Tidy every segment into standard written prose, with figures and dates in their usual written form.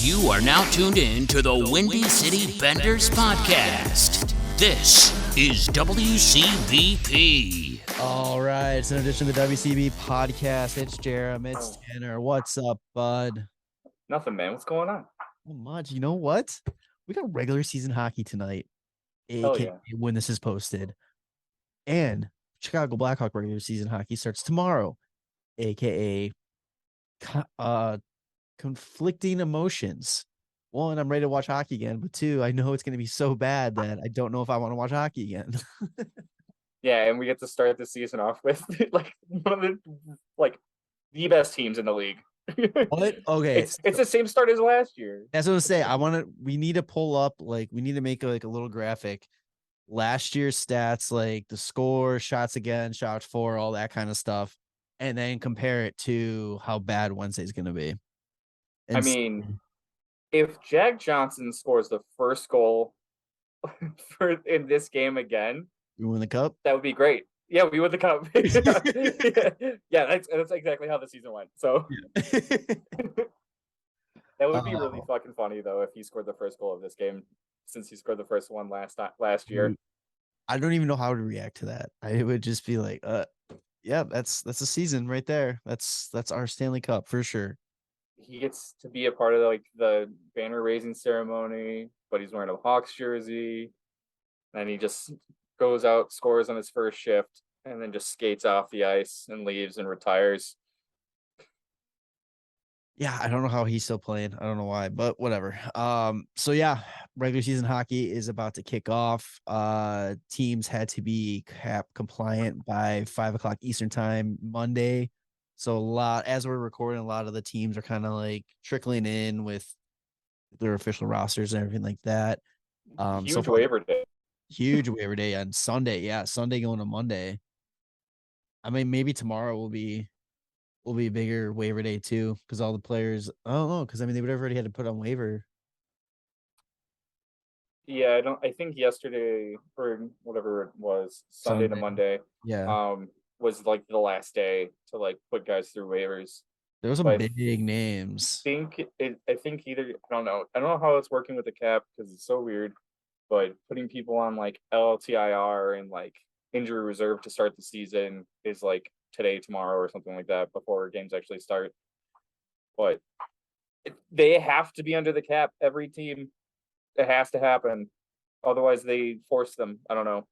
You are now tuned in to the Windy City Benders podcast. This is WCBP. All right, it's an edition of the WCB podcast. It's Jarom, it's Tanner. What's up, bud? Nothing, man. What's going on? Not much. You know what? We got regular season hockey tonight, aka when this is posted. And Chicago Blackhawk regular season hockey starts tomorrow, aka conflicting emotions. One, I'm ready to watch hockey again, but two, I know it's going to be so bad that I don't know if I want to watch hockey again. Yeah, and we get to start the season off with like one of the best teams in the league. What? Okay, it's the same start as last year. That's what I'm saying. We need to pull up, we need to make a little graphic. Last year's stats, like the score, shots against, shots for, all that kind of stuff, and then compare it to how bad Wednesday's going to be. I mean, if Jack Johnson scores the first goal in this game again, we win the cup. That would be great. Yeah, we win the cup. yeah, that's exactly how the season went. So that would be really fucking funny though if he scored the first goal of this game, since he scored the first one last year. I don't even know how to react to that. I would just be like, yeah, that's a season right there. That's our Stanley Cup for sure. He gets to be a part of the banner raising ceremony, but he's wearing a Hawks jersey, and he just goes out, scores on his first shift, and then just skates off the ice and leaves and retires. Yeah, I don't know how he's still playing. I don't know why, but whatever. So yeah, regular season hockey is about to kick off. Teams had to be cap compliant by 5:00 Eastern time Monday. So as we're recording, a lot of the teams are kind of like trickling in with their official rosters and everything like that. Huge waiver day. Huge waiver day on Sunday. Yeah, Sunday going to Monday. I mean, maybe tomorrow will be a bigger waiver day too, because all the players. I don't know, because I mean they would have already had to put on waiver. Yeah, I think yesterday or whatever it was, Sunday to Monday. Yeah. Was like the last day to put guys through waivers. There was some big names. I think either I don't know how it's working with the cap because it's so weird, but putting people on LTIR and injury reserve to start the season is today, tomorrow, or something like that before games actually start. But they have to be under the cap. Every team, it has to happen. Otherwise, they force them. I don't know.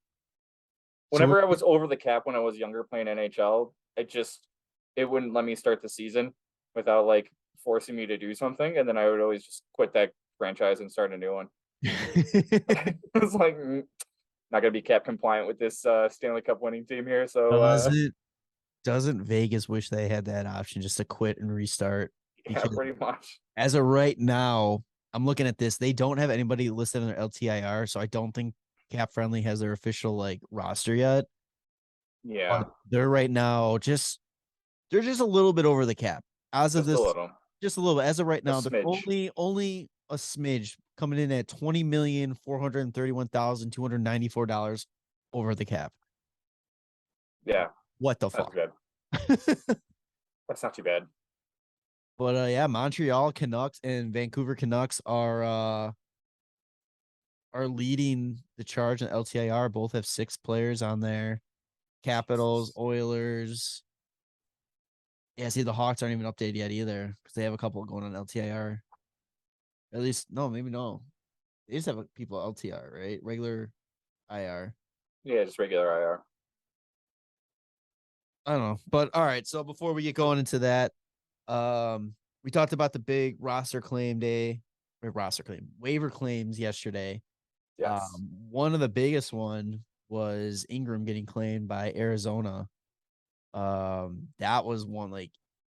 Whenever I was over the cap when I was younger playing NHL, it wouldn't let me start the season without forcing me to do something, and then I would always just quit that franchise and start a new one. It was not gonna be cap compliant with this Stanley Cup winning team here. So doesn't Vegas wish they had that option just to quit and restart? Yeah, pretty much. As of right now, I'm looking at this. They don't have anybody listed in their LTIR, so I don't think Cap Friendly has their official roster yet. Yeah, but they're right now they're just a little bit over the cap as of this. Just a little bit as of right now. They're only a smidge, coming in at $20,431,294 over the cap. Yeah, what the fuck? That's good. That's not too bad. But yeah, Montreal Canucks and Vancouver Canucks are leading the charge in LTIR. Both have 6 players on there. Capitals, Oilers. Yeah, see, the Hawks aren't even updated yet either because they have a couple going on LTIR. At least, no, maybe no. They just have people LTIR, right? Regular IR. Yeah, just regular IR. I don't know. But all right, so before we get going into that, we talked about the big waiver claims yesterday. Yes. One of the biggest one was Ingram getting claimed by Arizona. That was one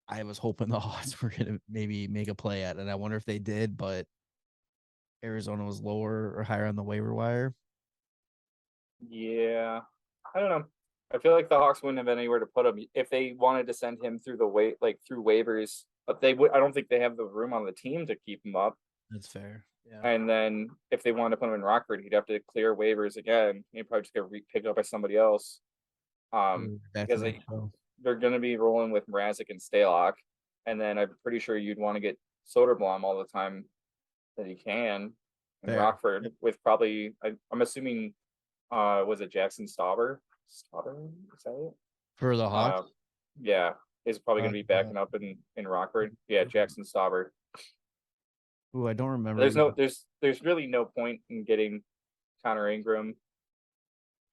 I was hoping the Hawks were gonna maybe make a play at, and I wonder if they did, but Arizona was lower or higher on the waiver wire. Yeah, I don't know. I feel like the Hawks wouldn't have anywhere to put him if they wanted to send him through through waivers. But they would. I don't think they have the room on the team to keep him up. That's fair. Yeah. And then if they wanted to put him in Rockford, he'd have to clear waivers again. He'd probably just get picked up by somebody else. Because they're going to be rolling with Mrazek and Stalock, and then I'm pretty sure you'd want to get Soderblom all the time that he can in Fair. Rockford with probably I'm assuming was it Jackson Stauber? Stauber, is that it? For the Uh, Hawks. yeah, is probably going to be backing up in Rockford. Yeah, Jackson Stauber. Ooh, I don't remember. There's really no point in getting Connor Ingram,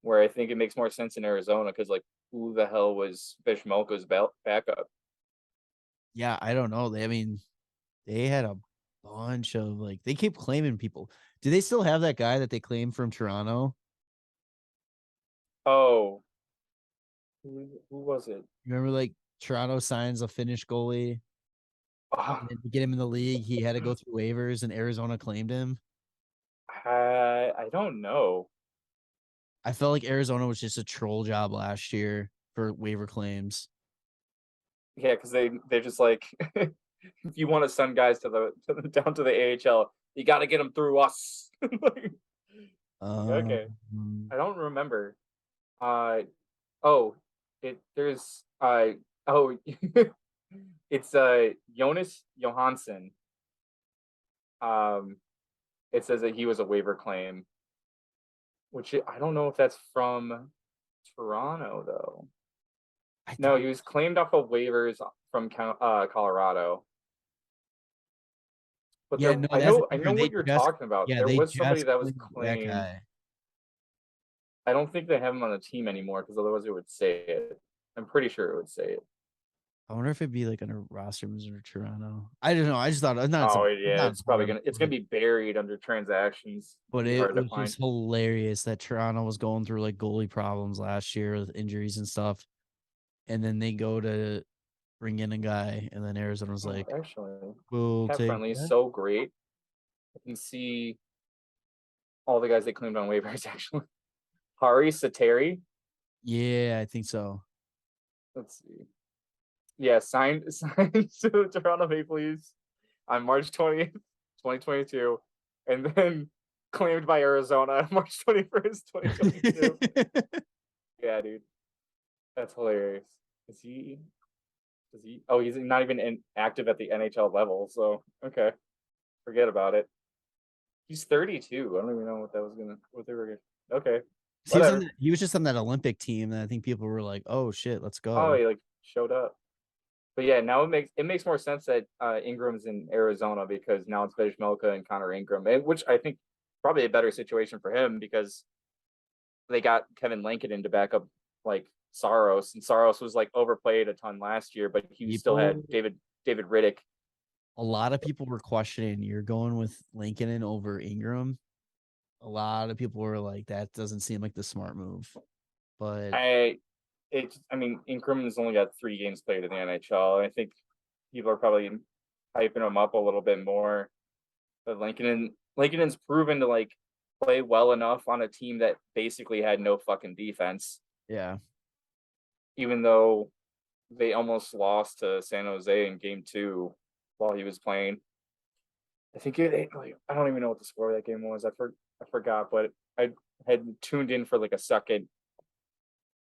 where I think it makes more sense in Arizona because like who the hell was Vishmelka's backup? Yeah, I don't know. They had a bunch of like they keep claiming people. Do they still have that guy that they claimed from Toronto? Oh, who was it? Remember, like Toronto signs a Finnish goalie, Oh, and to get him in the league, he had to go through waivers, and Arizona claimed him. I don't know. I felt like Arizona was just a troll job last year for waiver claims. Yeah, because they're just like if you want to send guys down to the AHL, you got to get them through us. Okay, I don't remember. Uh oh, there's oh it's Jonas Johansson. Um, it says that he was a waiver claim, which I don't know if that's from Toronto though. No, he was claimed off of waivers from Colorado. But Yeah, there, no, I that's know what you're talking about. yeah, There they was somebody just that was claimed that claimed. guy. I don't think they have him on the team anymore because otherwise it would say it. I'm pretty sure it would say it. I wonder if it'd be like under roster or Toronto. I don't know. I just thought it's not. Oh It's yeah, not it's probably important, gonna be buried under transactions. but It'd be it hard to was find. just hilarious that Toronto was going through like goalie problems last year with injuries and stuff, and then they go to bring in a guy, and then Arizona was like, Actually, "We'll Cat take Friendly is that." so great. I can see all the guys they claimed on waivers actually. Hari Sateri. Yeah, I think so. Let's see. Yeah, signed to Toronto Maple Leafs on March 20th, 2022, and then claimed by Arizona on March 21st, 2022. Yeah, dude. That's hilarious. Is he oh, he's not even active at the NHL level, so okay. Forget about it. He's 32. I don't even know what they were gonna okay. Whatever. He was just on that Olympic team, and I think people were like, "Oh shit, let's Oh, go." he like showed up. But yeah, now it makes more sense that Ingram's in Arizona because now it's Vejmelka and Connor Ingram, which I think probably a better situation for him because they got Kevin Lankinen to back up like Saros, and Saros was like overplayed a ton last year, but he still had David Riddick. A lot of people were questioning you're going with Lankinen over Ingram. A lot of people were like, that doesn't seem like the smart move. But I mean, Ingram has only got 3 games played in the NHL. I think people are probably hyping him up a little bit more. But Lankinen's proven to like play well enough on a team that basically had no fucking defense. yeah, Even though they almost lost to San Jose in game 2 while he was playing. I think like, I don't even know what the score of that game was. I forgot, but I had tuned in for like a second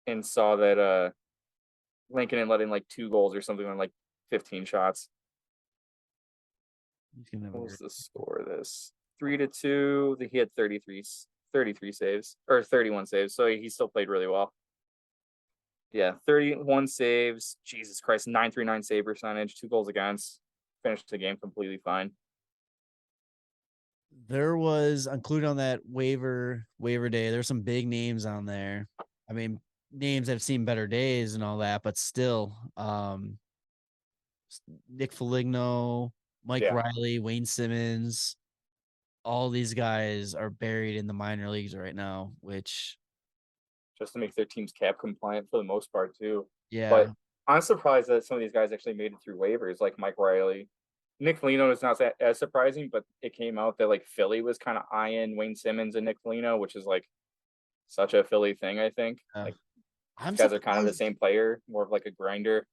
and saw that Lankinen let in like 2 goals or something on like 15 shots. What was the score of this? 3-2. He had 33 saves or 31 saves, so he still played really well. Yeah, 31 saves. Jesus Christ, 939 save percentage, 2 goals against. Finished the game completely fine. There was included on that waiver day. There's some big names on there. I mean, names that have seen better days and all that, but still, Nick Foligno, Mike Riley, Wayne Simmons, all these guys are buried in the minor leagues right now, which just to make their teams cap compliant for the most part too. Yeah. But I'm surprised that some of these guys actually made it through waivers, like Mike Riley. Nick Foligno is not as surprising, but it came out that like Philly was kind of eyeing Wayne Simmons and Nick Foligno, which is like such a Philly thing, I think. Like these guys are kind of the same player, more of like a grinder.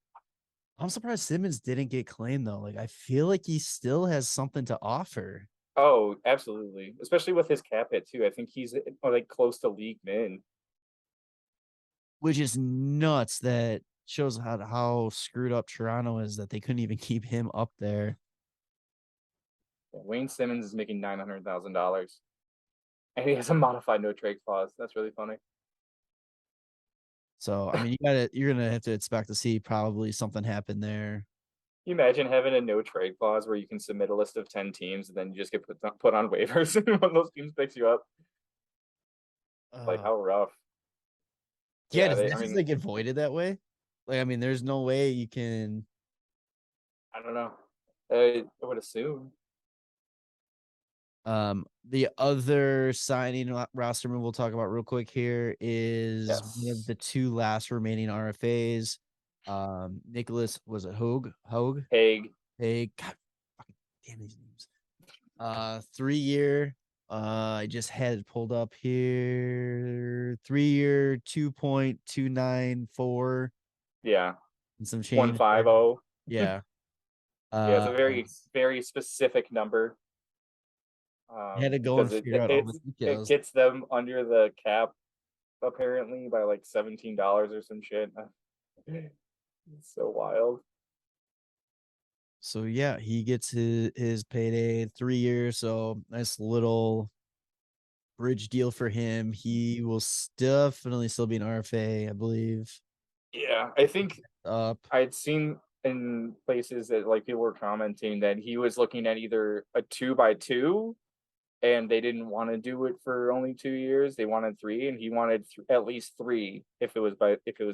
I'm surprised Simmons didn't get claimed though. Like I feel like he still has something to offer. Oh, absolutely. Especially with his cap hit too. I think he's like close to league min. Which is nuts. That shows how screwed up Toronto is that they couldn't even keep him up there. Wayne Simmons is making $900,000, and he has a modified no trade clause. That's really funny. So I mean, you're gonna have to expect to see probably something happen there. Can you imagine having a no trade clause where you can submit a list of 10 teams and then you just get put on waivers and one of those teams picks you up? Like, how rough. Yeah, Yeah, does that I just mean, like get voided that way? Like, I mean, there's no way you can. I don't know. I would assume. The other signing roster move we'll talk about real quick here is one of Yes. the two last remaining RFAs. Nicholas, was it Hogue? Haig. Hey, God, fucking damn these names. 3-year. I just had it pulled up here. 3-year, 2.294 Yeah. and some change. 150. Yeah. Yeah, it's a very, very specific number. Had to go Because and figure out all the it details. gets them under the cap apparently by like $17 or some shit. It's so wild. So yeah, he gets his payday 3 years. So nice little bridge deal for him. He will definitely still be an RFA, I believe. Yeah, I think Up. I'd seen in places that like people were commenting that he was looking at either a 2x2 and they didn't want to do it for only 2 years. They wanted three, and he wanted at least three if it was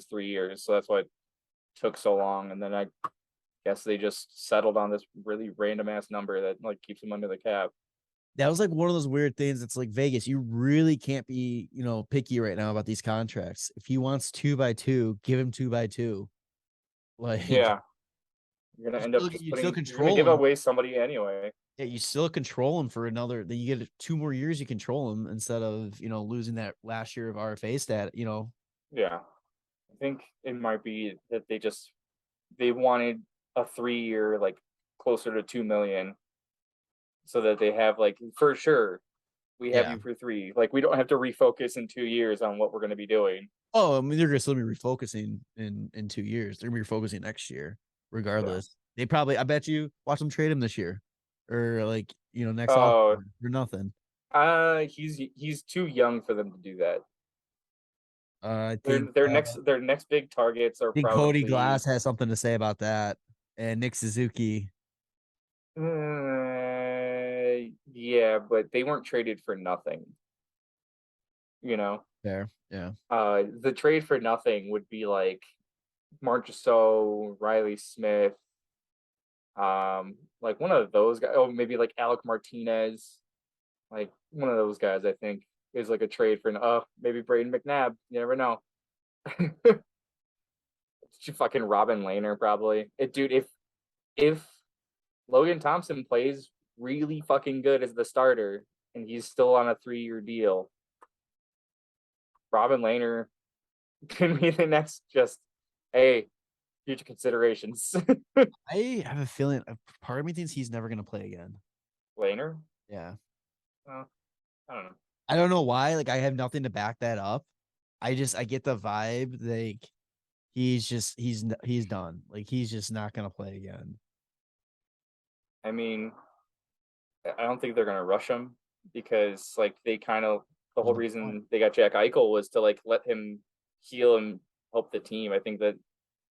3 years. So that's why it took so long. And then I guess they just settled on this really random ass number that like keeps him under the cap. That was like one of those weird things. It's like Vegas. You really can't be, picky right now about these contracts. If he wants 2x2, give him 2x2. Like, Yeah, you're gonna end up just you still you're gonna control give him. away somebody anyway. Yeah, you still control him for another. Then you get 2 more years. You control him instead of losing that last year of RFA stat. Yeah, I think it might be that they wanted a 3 year like closer to 2 million, so that they have like for sure we have Yeah. you for three. Like we don't have to refocus in 2 years on what we're going to be doing. Oh, I mean, they're gonna still be refocusing in 2 years. They're gonna be refocusing next year, Yeah. regardless. They probably, I bet you, watch them trade him this year, or like next off Oh, or nothing. he's too young for them to do that. I Their next big targets are think Cody probably. Glass has something to say about that, and Nick Suzuki. Yeah, but they weren't traded for nothing. You know, There, yeah, the trade for nothing would be like Marchessault, Riley Smith, like one of those guys. Oh, maybe like Alec Martinez, like one of those guys. I think is like a trade for maybe Braden McNabb. You never know. Fucking Robin Lehner probably. Dude, if Logan Thompson plays really fucking good as the starter and he's still on a 3-year deal, Robin Lehner can be the next just future considerations. I have a feeling. Part of me thinks he's never gonna play again. Lehner? Yeah, I don't know. I don't know why. Like, I have nothing to back that up. I get the vibe like he's done. Like, he's just not gonna play again. I mean, I don't think they're gonna rush him because like they kind of the whole reason they got Jack Eichel was to like let him heal and help the team. I think that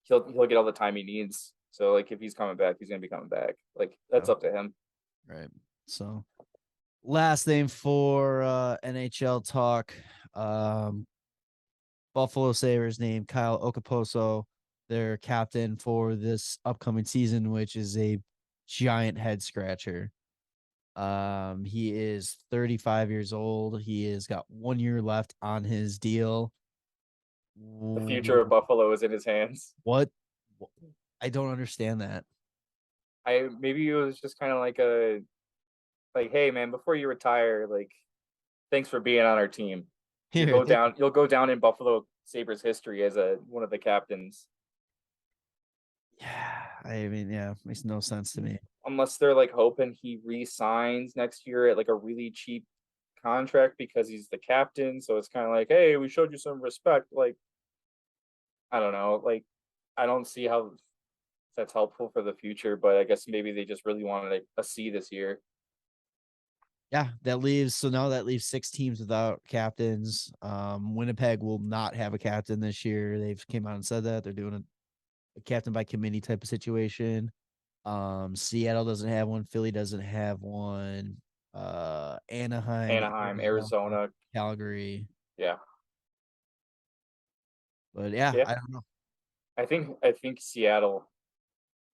he'll get all the time he needs. So like if he's coming back, he's gonna be coming back. Like that's up to him. Right. So last thing for NHL talk. Buffalo Sabres named Kyle Okaposo their captain for this upcoming season, which is a giant head scratcher. He is 35 years old. He has got 1 year left on his deal. The future of Buffalo is in his hands. What? I don't understand that. Maybe it was just kind of like hey man, before you retire, like thanks for being on our team. You'll go down in Buffalo Sabres history as one of the captains. Yeah, I mean, yeah, makes no sense to me. Unless they're like hoping he re-signs next year at like a really cheap contract because he's the captain. So it's kind of like, hey, we showed you some respect. Like, I don't know. Like, I don't see how that's helpful for the future, but I guess maybe they just really wanted a C this year. Yeah, that leaves 6 teams without captains. Winnipeg will not have a captain this year. They've came out and said that they're doing a captain by committee type of situation. Seattle doesn't have one. Philly doesn't have one. Anaheim, Anaheim, Arizona. Calgary. Yeah. But yeah, Yeah. I don't know. I think Seattle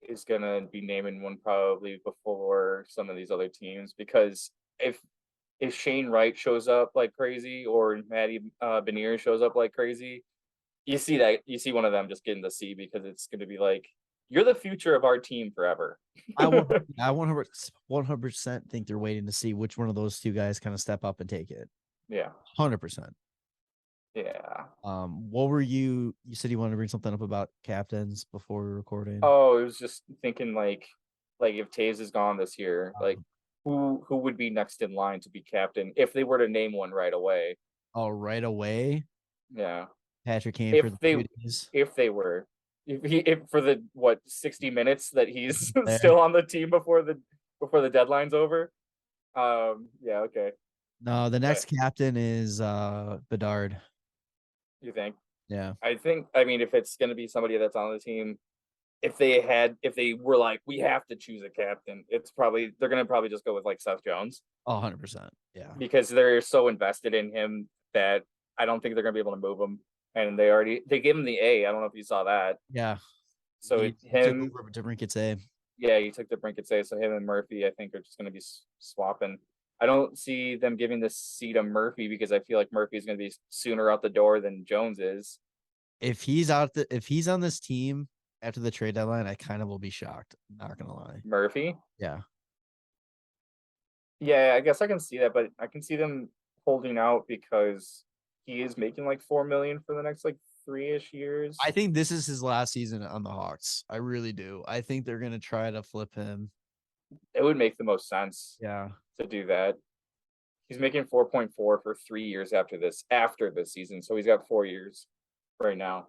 is gonna be naming one probably before some of these other teams, because if Shane Wright shows up like crazy or Matty Benier shows up like crazy, you see one of them just getting the C, because it's gonna be like, you're the future of our team forever. I 100% think they're waiting to see which one of those two guys kind of step up and take it. Yeah. 100%. Yeah. What were you said you wanted to bring something up about captains before we were recording? Oh, it was just thinking like if Taves is gone this year, like who would be next in line to be captain if they were to name one right away? Oh, right away. Yeah. Patrick Kane If for the they 2 days. if they were if for the 60 minutes that he's There. still on the team before the deadline's over. Yeah, okay. No, the next captain is Bedard. You think? Yeah. I mean, if it's gonna be somebody that's on the team, if they were like, we have to choose a captain, they're gonna probably just go with like Seth Jones. Oh, 100%. Yeah. Because they're so invested in him that I don't think they're gonna be able to move him. And they gave him the A. I don't know if you saw that. Yeah. So he took over to Brinkett A. Yeah, he took the Brinkett A. So him and Murphy, I think, are just gonna be swapping. I don't see them giving the C to Murphy, because I feel like Murphy's gonna be sooner out the door than Jones is. If he's on this team after the trade deadline, I kind of will be shocked. Not gonna lie. Murphy? Yeah. Yeah, I guess I can see that, but I can see them holding out because he is making like $4 million for the next like 3-ish years. I think this is his last season on the Hawks. I really do. I think they're gonna try to flip him. It would make the most sense. Yeah. To do that. He's making 4.4 for 3 years after this season, so he's got 4 years right now.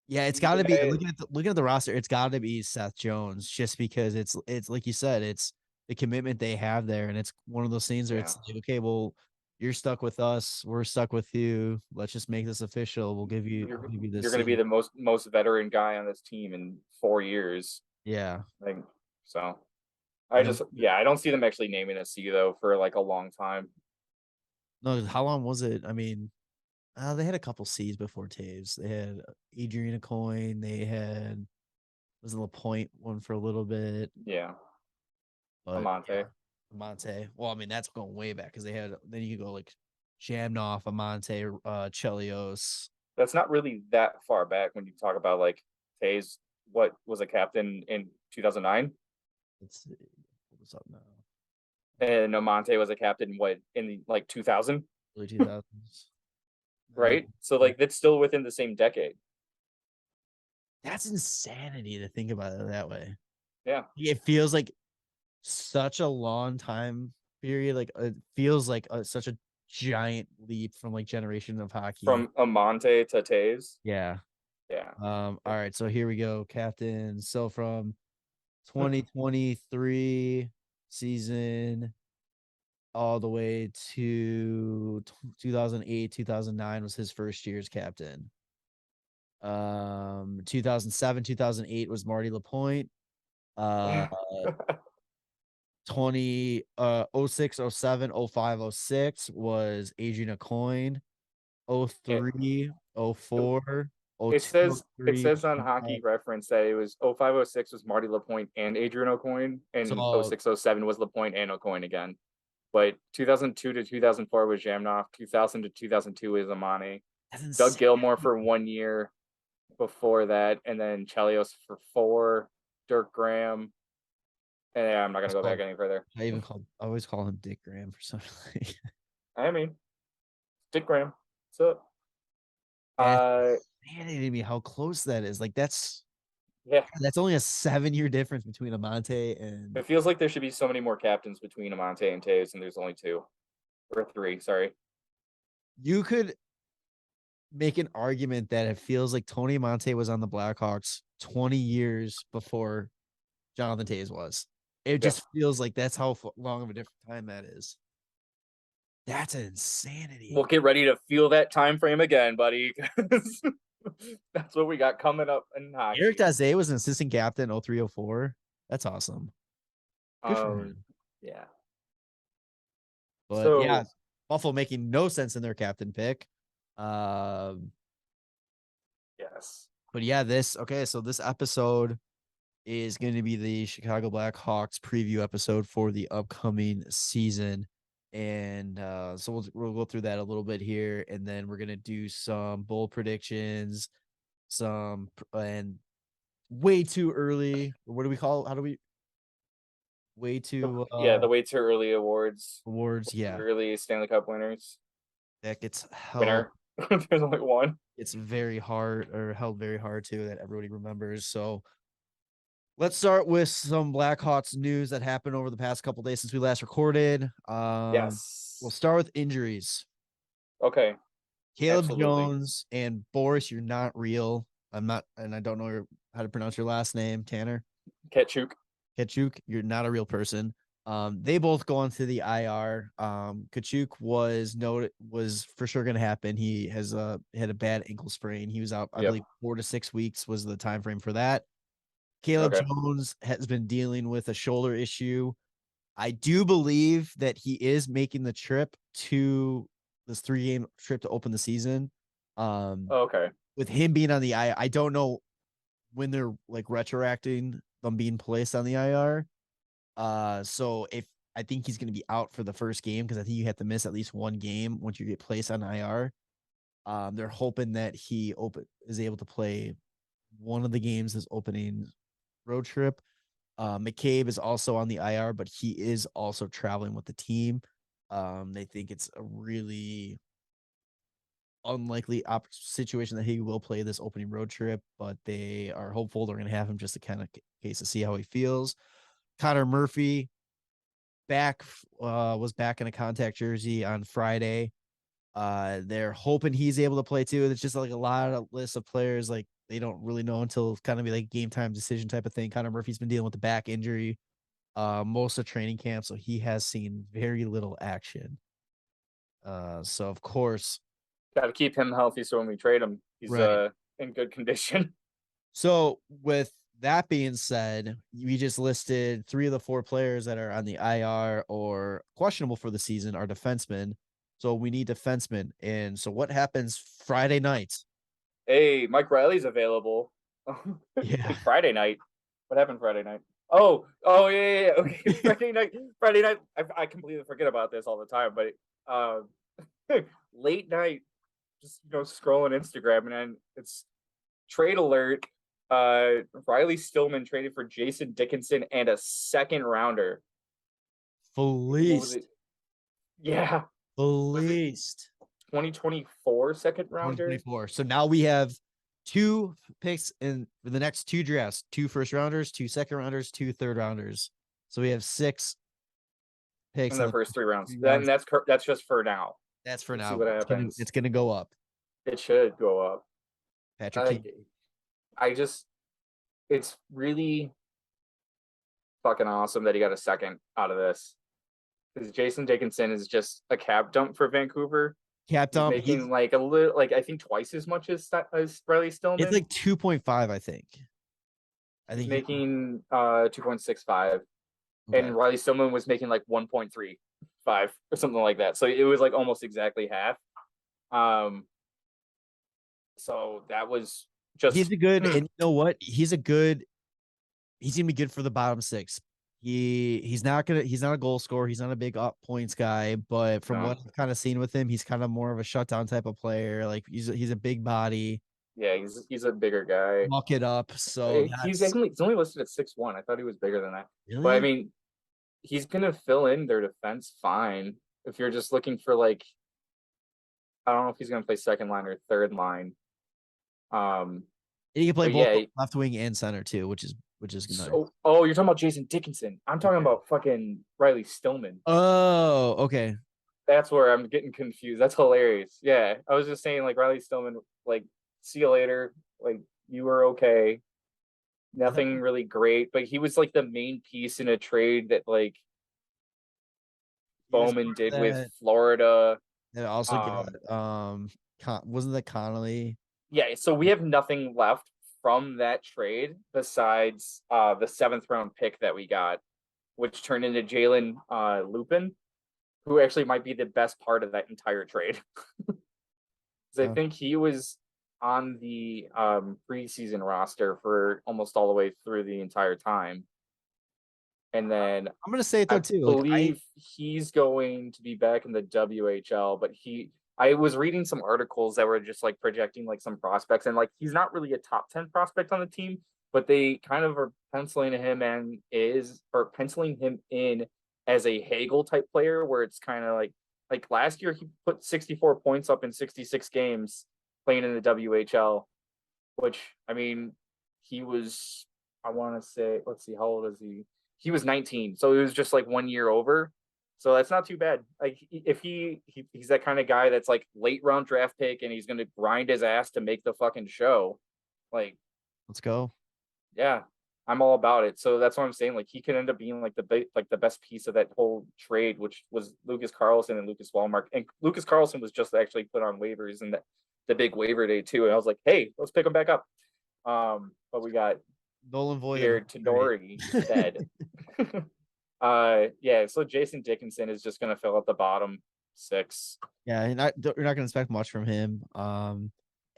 Yeah, it's got to be looking at the roster. It's got to be Seth Jones, just because it's like you said, it's the commitment they have there, and it's one of those things where it's like, okay, well, you're stuck with us, we're stuck with you. Let's just make this official. We'll give you this. You're going to be the most veteran guy on this team in 4 years. Yeah, like so. I don't see them actually naming a C though for like a long time. No, how long was it? I mean, they had a couple C's before Taves. They had Adrian Coyne. They had was a Lapointe one for a little bit. Yeah. But Amante. Well, I mean, that's going way back, because then you could go like Shamnoff, Amante, Chelios. That's not really that far back when you talk about like Taves. What was a captain in 2009? Let's see. What's up now? And Amante was a captain in like 2000? Early 2000s. Right? So like that's still within the same decade. That's insanity to think about it that way. Yeah. It feels like such a long time period. Like it feels like such a giant leap from like generation of hockey. From Amante to Taves. Yeah. Yeah. All right. So here we go. Captain. So from 2023 season all the way to 2008, 2009 was his first year's captain. 2007, 2008 was Marty Lapointe. 06, 07, 05, 06 was Adrian Coyne. 03, 04. It says on Hockey Reference that it was 0506 was Marty Lapointe and Adrian Aucoin, and 0607 was Lapointe and Aucoin again. But 2002 to 2004 was Jamnoff. 2000 to 2002 is Amani. Doug Gilmore for 1 year before that, and then Chelios for 4. Dirk Graham. And yeah, I'm not gonna go back any further. I always call him Dick Graham for some reason. I mean, Dick Graham. What's up? Fascinating me how close that is. Like that's only a 7-year difference between Amante and. It feels like there should be so many more captains between Amante and Taves, and there's only 2 or 3. Sorry. You could make an argument that it feels like Tony Amante was on the Blackhawks 20 years before Jonathan Taves was. It just feels like that's how long of a different time that is. That's insanity. We'll get ready to feel that time frame again, buddy. That's what we got coming up in hockey. Eric Daze was an assistant captain 0304. That's awesome. Good for him. Yeah. But So, yeah, Buffalo making no sense in their captain pick. yes. But yeah, so this episode is going to be the Chicago Blackhawks preview episode for the upcoming season. And so we'll go through that a little bit here, and then we're gonna do some bold predictions, and way too early. What do we call? How do we? Way too. The way too early awards. Yeah, early Stanley Cup winners. that gets Winner. There's only one. It's very hard, or held very hard too, that everybody remembers. So let's start with some Blackhawks news that happened over the past couple days since we last recorded. Yes. We'll start with injuries. Okay. Caleb Absolutely. Jones and Boris, you're not real. I'm not, and I don't know how to pronounce your last name, Tanner. Ketchuk, you're not a real person. They both go onto the IR. Kachuk was for sure going to happen. He has had a bad ankle sprain. He was out, I believe 4 to 6 weeks was the time frame for that. Caleb Jones has been dealing with a shoulder issue. I do believe that he is making the trip to this 3-game trip to open the season. With him being on the IR, I don't know when they're like retroacting them being placed on the IR. So if I think he's going to be out for the first game, because I think you have to miss at least one game once you get placed on IR. They're hoping that he is able to play one of the games this opening road trip. McCabe is also on the IR, but he is also traveling with the team. They think it's a really unlikely situation that he will play this opening road trip, but they are hopeful they're going to have him just to kind of case to see how he feels. Connor Murphy was back in a contact jersey on Friday. They're hoping he's able to play too. It's just like a lot of lists of players, like they don't really know until it's kind of be like game time decision type of thing. Connor Murphy's been dealing with the back injury most of training camp, so he has seen very little action. So of course, got to keep him healthy so when we trade him, he's in good condition. So with that being said, we just listed 3 of the 4 players that are on the IR or questionable for the season are defensemen. So we need defensemen. And so what happens Friday night? Hey, Mike Riley's available. Yeah. Friday night. What happened Friday night? Oh, yeah. Okay, Friday night. I completely forget about this all the time, but late night, just scrolling Instagram, and then it's trade alert. Riley Stillman traded for Jason Dickinson and a second rounder. Fleeced. Yeah. Fleeced. 2024 second rounder. 2024. So now we have 2 picks in the next 2 drafts, 2 first rounders, 2 second rounders, 2 third rounders. So we have 6 picks in the first 3 rounds. Then that's just for now. That's for now. See what happens. It's gonna go up. It should go up. Patrick, it's really fucking awesome that he got a second out of this. Because Jason Dickinson is just a cap dump for Vancouver. Cap dump. He's making like a little, like I think twice as much as Riley Stillman. It's like 2.5, I think. He's making 2.65, and Riley Stillman was making like 1.35 or something like that. So it was like almost exactly half. So that was just. He's a good, and you know what? He's gonna be good for the bottom 6. He's not a goal scorer. He's not a big up points guy, but from what I've kind of seen with him, he's kind of more of a shutdown type of player. Like he's a big body. Yeah, he's a bigger guy. Muck it up. So he's only listed at 6'1". I thought he was bigger than that. Really? But I mean, he's gonna fill in their defense fine. If you're just looking for like, I don't know if he's gonna play second line or third line. He can play both left wing and center too, which is nice. So, you're talking about Jason Dickinson. I'm talking about fucking Riley Stillman. Oh, okay. That's where I'm getting confused. That's hilarious. Yeah, I was just saying like Riley Stillman, like, see you later. Like, you were okay. Nothing really great, but he was like the main piece in a trade that like He was Bowman part of did with that. Florida. That also Um, got wasn't that Connolly? yeah, so we have nothing left from that trade besides the 7th round pick that we got, which turned into Jalen Lupin, who actually might be the best part of that entire trade. Because I Oh. think he was on the preseason roster for almost all the way through the entire time. And then I'm gonna say it though I too. Like believe he's going to be back in the WHL, but I was reading some articles that were just like projecting like some prospects, and like he's not really a top 10 prospect on the team, but they kind of are penciling him in as a Hagel type player, where it's kind of like last year he put 64 points up in 66 games playing in the WHL, which I mean he was, I want to say, let's see, how old is he? He was 19, so it was just like 1 year over. So that's not too bad. Like if he's that kind of guy that's like late round draft pick and he's going to grind his ass to make the fucking show. Like, let's go. yeah, I'm all about it. So that's what I'm saying. Like he could end up being like the best piece of that whole trade, which was Lucas Carlson and Lucas Wallmark. And Lucas Carlson was just actually put on waivers and the big waiver day too. And I was like, hey, let's pick him back up. But we got Nolan Voigt and Tinnardi instead. Yeah, so Jason Dickinson is just gonna fill out the bottom 6. Yeah, you're not gonna expect much from him. And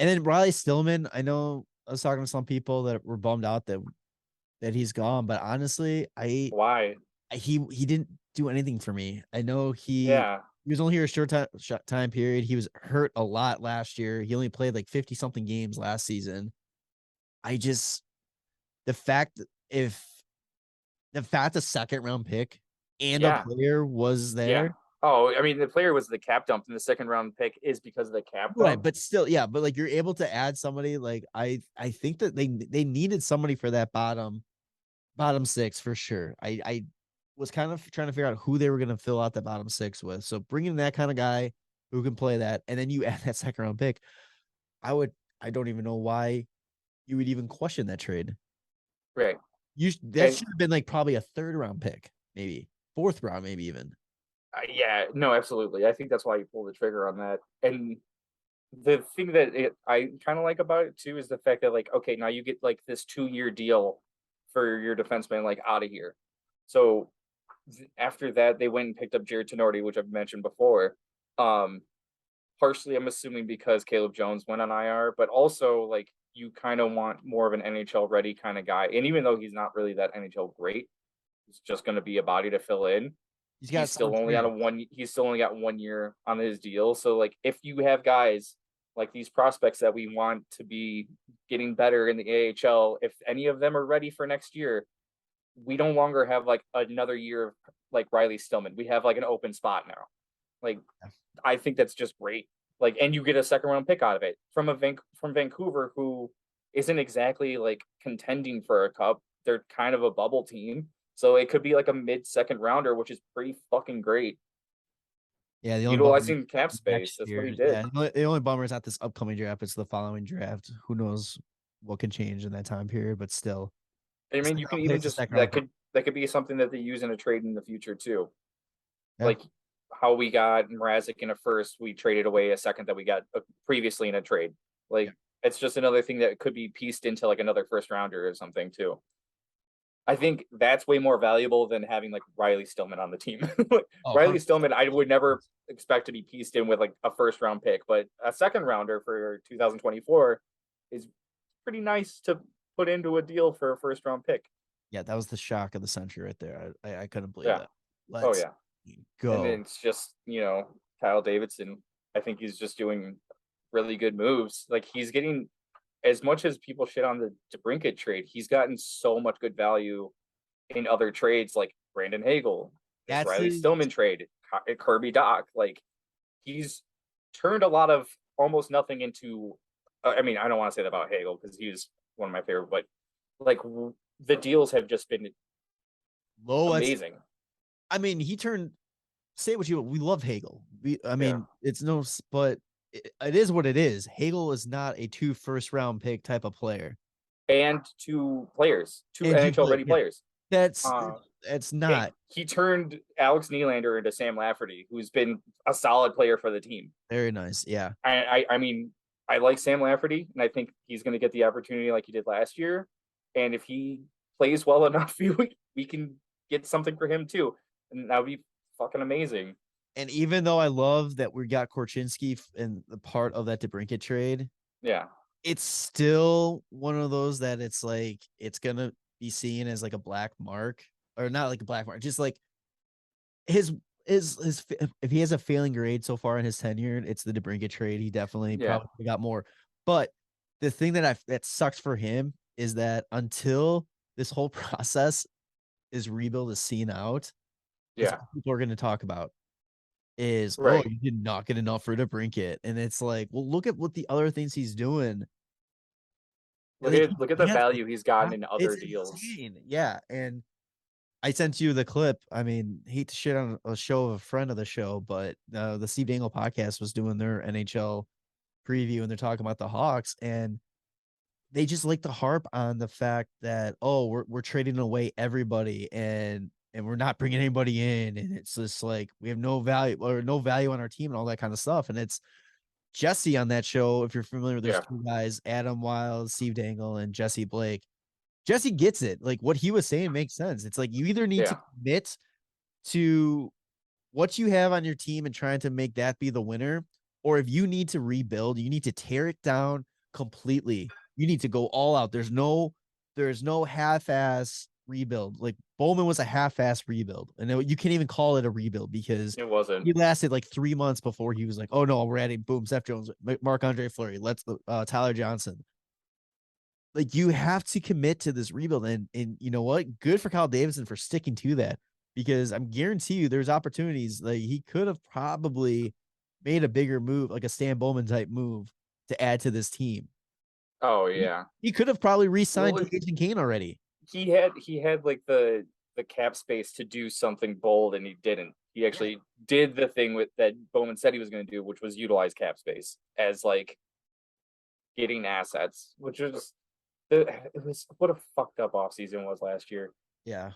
then Riley Stillman, I know I was talking to some people that were bummed out that he's gone, but honestly, Why? he didn't do anything for me. I know he Yeah, was only here a short time period. He was hurt a lot last year. He only played like 50 something games last season. I just the fact if the fact a second round pick and a yeah, player was yeah. there. Oh, I mean, the player was the cap dump, and the 2nd round pick is because of the cap Right, dump. but still, yeah, but like you're able to add somebody like I think that they needed somebody for that bottom 6 for sure. I was kind of trying to figure out who they were going to fill out the bottom 6 with. So bringing that kind of guy who can play that, and then you add that 2nd round pick, I don't even know why you would even question that trade. Right. That And should have been like probably a 3rd round pick, maybe 4th round, maybe even. yeah, no, absolutely. I think that's why you pull the trigger on that. And the thing that I kind of like about it too is the fact that like, okay, now you get like this 2-year deal for your defenseman like out of here. So after that, they went and picked up Jared Tinnardi, which I've mentioned before. Um, Partially, I'm assuming because Caleb Jones went on IR, but also like you kind of want more of an NHL ready kind of guy. And even though he's not really that NHL great, he's just going to be a body to fill in. He's got some He's still only got 1 year on his deal. So like if you have guys like these prospects that we want to be getting better in the AHL, if any of them are ready for next year, we no longer have like another year of like Riley Stillman. We have like an open spot now. Like I think that's just great. Like, and you get a 2nd round pick out of it from from Vancouver, who isn't exactly like contending for a cup. They're kind of a bubble team, so it could be like a mid-second rounder, which is pretty fucking great. Yeah, the only bummer Utilizing cap space. next That's what year. he did. Yeah, the only bummer is not this upcoming draft. It's the following draft. Who knows what can change in that time period? But still, I mean, second you can round even pick's a just second round pick. that could be something that they use in a trade in the future too. Yeah, Like how we got Mrazek in a first, we traded away a second that we got previously in a trade. Like yeah. it's just another thing that could be pieced into like another first rounder or something too. I think that's way more valuable than having like Riley Stillman on the team. Oh, Riley 100%. Stillman, I would never expect to be pieced in with like a 1st round pick, but a 2nd rounder for 2024 is pretty nice to put into a deal for a 1st round pick. Yeah, that was the shock of the century right there. I couldn't believe Yeah. that. Oh Let's yeah. And go. then it's just, Kyle Davidson. I think he's just doing really good moves. Like he's getting, as much as people shit on the DeBrincat trade, he's gotten so much good value in other trades like Brandon Hagel, this That's Riley his. Stillman trade, Kirby Doc. Like he's turned a lot of almost nothing into. I mean, I don't want to say that about Hagel because he's one of my favorite, but like the deals have just been Low. amazing. I mean, he turned. Say what you want. We love Hagel. I mean, Yeah. it's no, but it is what it is. Hagel is not a 2 1st round pick type of player. and two NHL ready players. That's It's not. He turned Alex Nylander into Sam Lafferty, who's been a solid player for the team. Very nice. Yeah. I mean, I like Sam Lafferty, and I think he's going to get the opportunity like he did last year. And if he plays well enough, we can get something for him too, and that would be fucking amazing. And even though I love that we got Korchinski in the part of that DeBrincat trade, yeah, it's still one of those that it's like it's gonna be seen as like a black mark, or not like a black mark, just like his if he has a failing grade so far in his tenure, it's the DeBrincat trade. He definitely probably got more. But the thing that sucks for him is that until this whole process is rebuild is seen out, that's what people are going to talk about. Is oh, you did not get enough for DeBrincat, and it's like, well, look at what the other things he's doing. Look at the value he's gotten in other deals. Insane. Yeah, and I sent you the clip. I mean, hate to shit on a show of a friend of the show, but the Steve Dangle podcast was doing their NHL preview, and they're talking about the Hawks, and they just like to harp on the fact that we're trading away everybody, and we're not bringing anybody in, and it's just like we have no value on our team and all that kind of stuff. And it's Jesse on that show, if you're familiar with those two guys, Adam Wild, Steve Dangle, and Jesse Blake. Jesse gets it. Like what he was saying makes sense. It's like you either need to commit to what you have on your team and trying to make that be the winner, or if you need to rebuild, you need to tear it down completely. You need to go all out. There's no half-ass rebuild. Like Bowman was a half-ass rebuild, and you can't even call it a rebuild because it wasn't. He lasted like 3 months before he was like, oh no, we're adding Seth Jones, Marc-Andre Fleury, Tyler Johnson. Like you have to commit to this rebuild, and you know what? Good for Kyle Davidson for sticking to that, because I'm guarantee you there's opportunities. Like he could have probably made a bigger move, like a Stan Bowman type move, to add to this team. Oh yeah, he could have probably re-signed Jason Kane already. He had like the cap space to do something bold, and he didn't. He actually did the thing that Bowman said he was going to do, which was utilize cap space as like getting assets, which was what a fucked up offseason was last year. Yeah.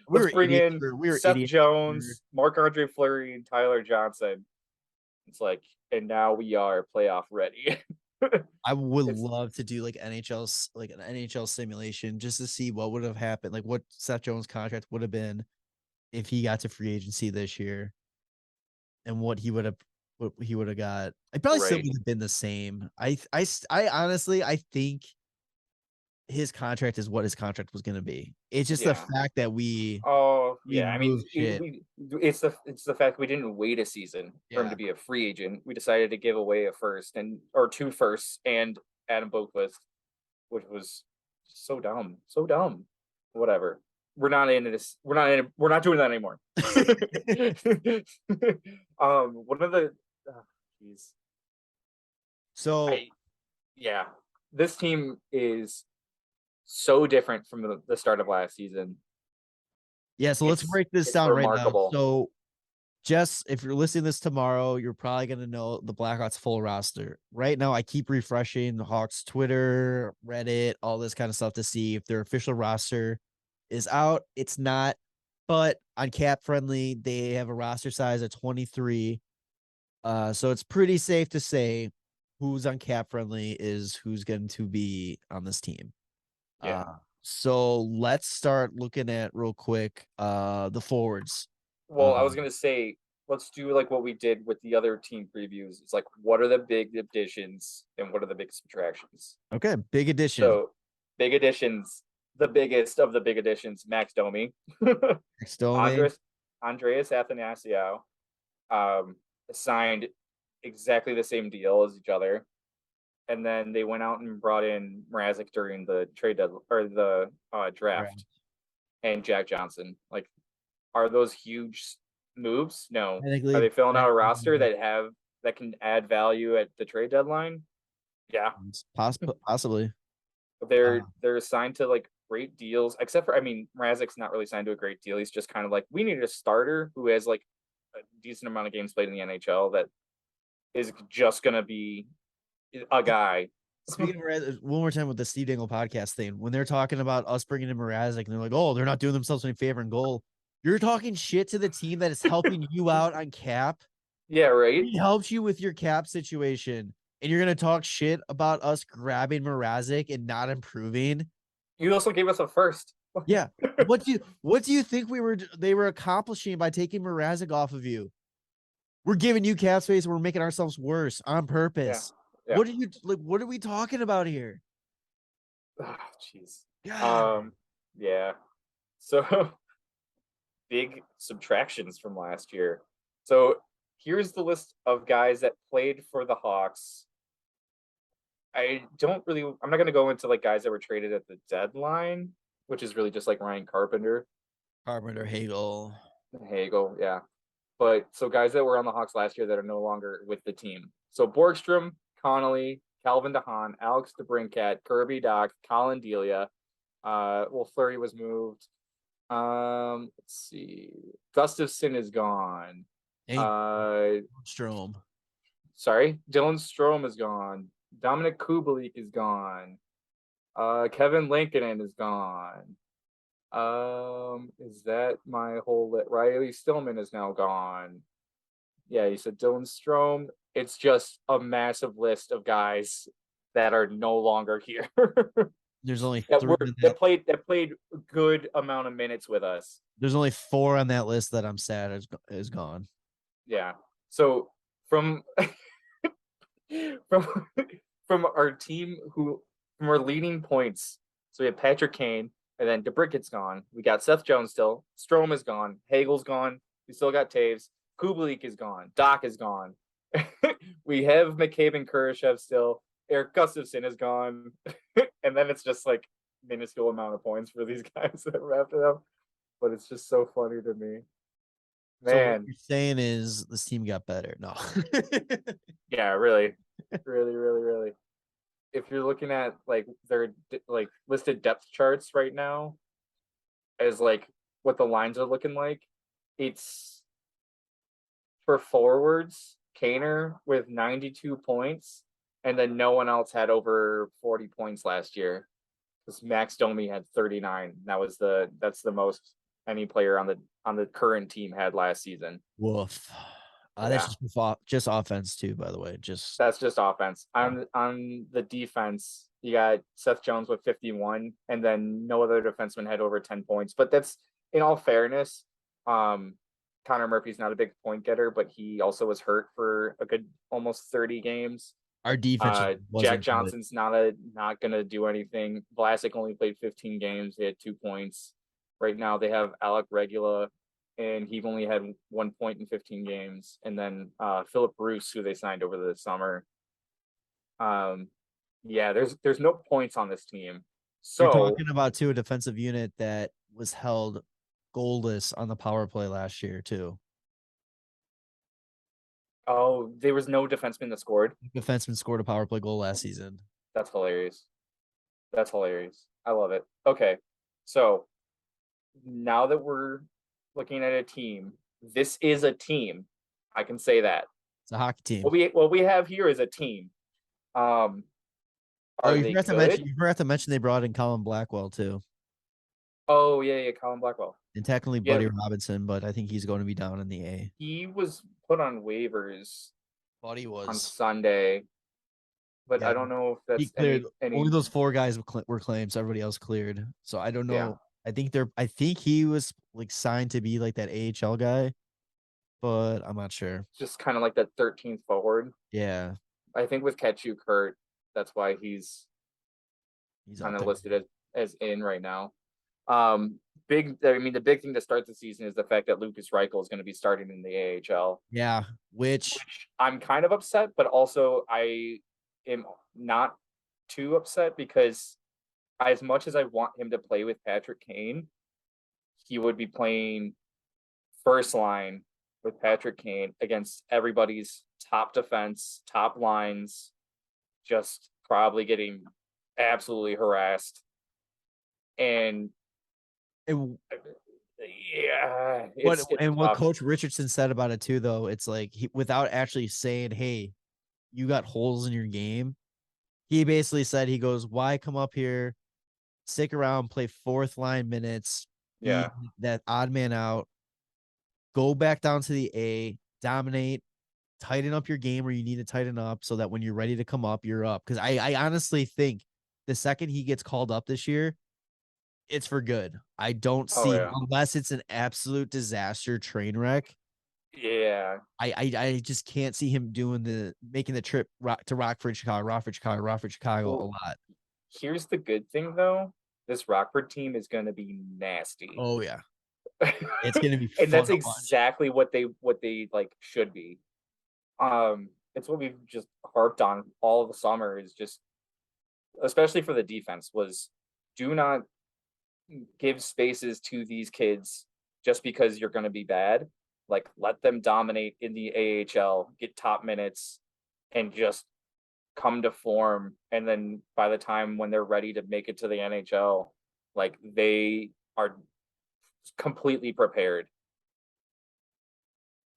Let's bring in Seth Jones, Marc-Andre Fleury, and Tyler Johnson. It's like, and now we are playoff ready. I would love to do like an NHL simulation just to see what would have happened, like what Seth Jones' contract would have been if he got to free agency this year, and what he would have got. I probably still would have been the same. I honestly think his contract is what his contract was going to be. It's just the fact that we I mean, it's the fact we didn't wait a season for him to be a free agent. We decided to give away a first or 2 firsts and Adam Boqvist, which was so dumb. Whatever. We're not into this. We're not doing that anymore. One of the this team is so different from the start of last season. Yeah, so let's break this down remarkable. Right now. So, Jess, if you're listening to this tomorrow, you're probably going to know the Blackhawks full roster. Right now, I keep refreshing the Hawks Twitter, Reddit, all this kind of stuff to see if their official roster is out. It's not, but on Cap Friendly, they have a roster size of 23. So it's pretty safe to say who's on Cap Friendly is who's going to be on this team. Yeah. So let's start looking at real quick the forwards. Well, I was gonna say let's do like what we did with the other team previews. It's like what are the big additions and what are the big subtractions? Okay, big addition. So big additions, the biggest of the big additions, Max Domi. Andreas Athanasiou signed exactly the same deal as each other. And then they went out and brought in Mrazek during the trade deadline or the draft, and Jack Johnson. Like, are those huge moves? No. Are they filling out a roster that can add value at the trade deadline? Yeah, possibly. But they're assigned to like great deals, except for Mrazek's not really signed to a great deal. He's just kind of like, we need a starter who has like a decent amount of games played in the NHL that is just gonna be a guy. Speaking of Mrazek, one more time with the Steve Dangle podcast thing, when they're talking about us bringing in Mrazek and they're like, oh, they're not doing themselves any favor in goal. You're talking shit to the team that is helping you out on cap. Yeah, right. He helps you with your cap situation, and you're gonna talk shit about us grabbing Mrazek and not improving. You also gave us a first. Yeah. What do you think they were accomplishing by taking Mrazek off of you? We're giving you cap space and we're making ourselves worse on purpose. Yeah. What are we talking about here? Oh, jeez. God. Yeah. So big subtractions from last year. So here's the list of guys that played for the Hawks. I'm not going to go into like guys that were traded at the deadline, which is really just like Ryan Carpenter, Hagel, yeah. But so guys that were on the Hawks last year that are no longer with the team. So Borgstrom, Connolly, Calvin DeHaan, Alex DeBrincat, Kirby Doc, Colin Delia. Fleury was moved. Let's see. Gustafson is gone. Strom. Sorry, Dylan Strome is gone. Dominic Kubalik is gone. Kevin Lankinen is gone. Is that my whole list? Riley Stillman is now gone. Yeah, you said Dylan Strome. It's just a massive list of guys that are no longer here. There's only that played a good amount of minutes with us. There's only 4 on that list that I'm sad is gone. Yeah. So from our team from our leading points, so we have Patrick Kane, and then DeBricket's gone. We got Seth Jones still. Strome is gone. Hagel's gone. We still got Taves. Kubalik is gone. Doc is gone. We have McCabe and Kurashev still. Eric Gustafson is gone. And then it's just like minuscule amount of points for these guys that wrapped it up. But it's just so funny to me. Man. So what you're saying is this team got better. No. Yeah, really. Really. If you're looking at like their like listed depth charts right now as like what the lines are looking like, it's for forwards, Kaner with 92 points, and then no one else had over 40 points last year. Because Max Domi had 39. That's the most any player on the current team had last season. Woof. That's just offense too, by the way. That's just offense. On the defense, you got Seth Jones with 51, and then no other defenseman had over 10 points. But that's, in all fairness, Connor Murphy's not a big point getter, but he also was hurt for a good almost 30 games. Our defense, Jack Johnson's not gonna do anything. Vlasic only played 15 games. He had 2 points. Right now they have Alec Regula, and he only had 1 point in 15 games. And then Philip Bruce, who they signed over the summer. Yeah, there's no points on this team. So you're talking about a defensive unit that was held goalless on the power play last year too. Oh, there was no defenseman that scored. Defenseman scored a power play goal last season. That's hilarious. I love it. Okay, so now that we're looking at a team, this is a team. I can say that. It's a hockey team. What we have here is a team. You forgot to mention they brought in Colin Blackwell too. Oh yeah, Colin Blackwell. And technically Buddy Robinson, but I think he's going to be down in the A. He was put on waivers. Buddy was on Sunday, but I don't know if that's he cleared. Only those 4 guys were claimed, so everybody else cleared. So I don't know. Yeah. I think he was like signed to be like that AHL guy, but I'm not sure. Just kind of like that 13th forward. Yeah. I think with Ketchuk hurt, that's why he's kind of listed as in right now. The big thing to start the season is the fact that Lucas Reichel is going to be starting in the AHL. Yeah, which I'm kind of upset, but also I am not too upset because as much as I want him to play with Patrick Kane, he would be playing first line with Patrick Kane against everybody's top defense, top lines, just probably getting absolutely harassed. And what Coach Richardson said about it too, though, it's like without actually saying, "Hey, you got holes in your game," He basically said, he goes, why come up here, stick around, play fourth line minutes, be Yeah. that odd man out, go back down to the A, dominate, tighten up your game where you need to tighten up so that when you're ready to come up, you're up. Because I honestly think the second he gets called up this year, it's for good. I don't Oh see, yeah. unless it's an absolute disaster train wreck. Yeah. I just can't see him making the trip to Rockford, Chicago a Well, lot. here's the good thing though. This Rockford team is going to be nasty. Oh yeah, it's gonna be And fun that's to watch. exactly what they like should be. It's what we've just harped on all of the summer is just, especially for the defense, was do not give spaces to these kids just because you're going to be bad. Like, let them dominate in the AHL, get top minutes, and just come to form. And then by the time when they're ready to make it to the NHL, like they are completely prepared.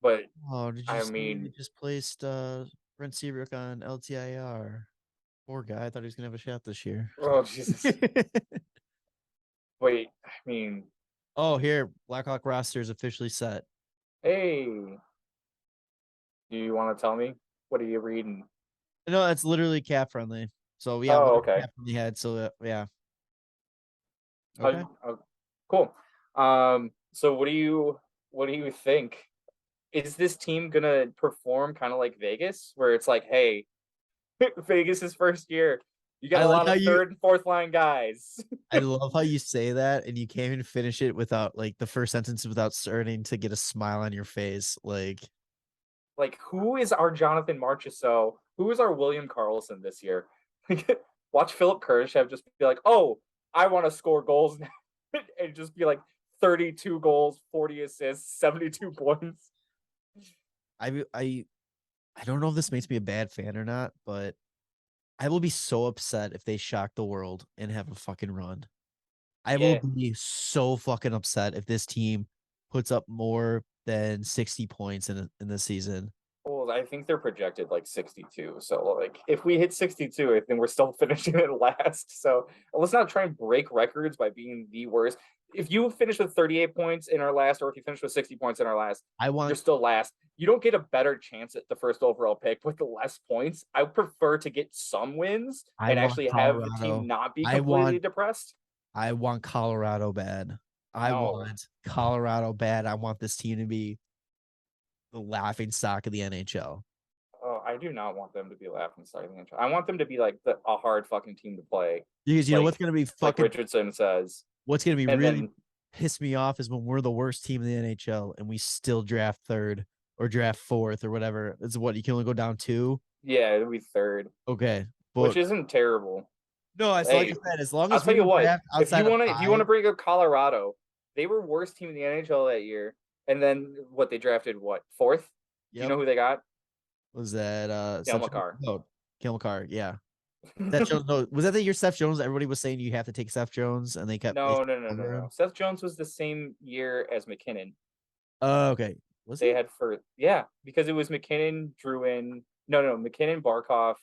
But Oh, did you I see they mean, just placed Brent Seabrook on LTIR? Poor guy. I thought he was gonna have a shot this year. oh Jesus. Wait, I mean, Oh, here, Blackhawk roster is officially set. hey, do you want to tell me? What are you reading? No, it's literally cap friendly. So yeah, Oh, whatever okay. cap friendly had. So yeah. Uh, Okay. cool. So what do you think? Is this team gonna perform kind of like Vegas, where it's like, hey, Vegas's first year, you got I a like lot how of you third and fourth line guys. I love how you say that and you can't even finish it without like the first sentence without starting to get a smile on your face. Like Like, who is our Jonathan Marchessault? Who is our William Karlsson this year? Watch Philip Kurashev just be like, oh, I want to score goals now. And just be like 32 goals, 40 assists, 72 points. I I I don't know if this makes me a bad fan or not, but I will be so upset if they shock the world and have a fucking run. I will Yeah. be so fucking upset if this team puts up more than 60 points in the season. Well, I think they're projected like 62. So like if we hit 62, I think we're still finishing it last. So let's not try and break records by being the worst. If you finish with 38 points in our last, or if you finish with 60 points in our last, I you're want still last. You don't get a better chance at the first overall pick with the less points. I prefer to get some wins I and want actually have the team Colorado. not be I completely want depressed. I want Colorado bad. I No. want Colorado bad. I want this team to be the laughing stock of the NHL. Oh, I do not want them to be laughing stock of the NHL. I want them to be like a hard fucking team to play. Because you know what's Like gonna be like fucking Richardson says. what's gonna be And really then piss me off is when we're the worst team in the NHL and we still draft third or draft fourth or whatever. It's what you can only go down two. yeah, it'll be third, Okay. which But isn't terrible. no, it's like I Hey, said, as long I'll as we tell you don't what. draft If outside you of want to, if you want to five, bring up Colorado, they were worst team in the NHL that year, and then what they drafted, what fourth? Do you yep. know who they got? Was that Dale Seth McCarr. no, Kale McCarr, yeah. Seth Jones, no, was that the year Seth Jones? Everybody was saying you have to take Seth Jones, and they No, no, no, no, over no. him. Seth Jones was the same year as McKinnon. Oh, okay. Was They he? had yeah, because it was McKinnon, Druin. No, McKinnon, Barkov,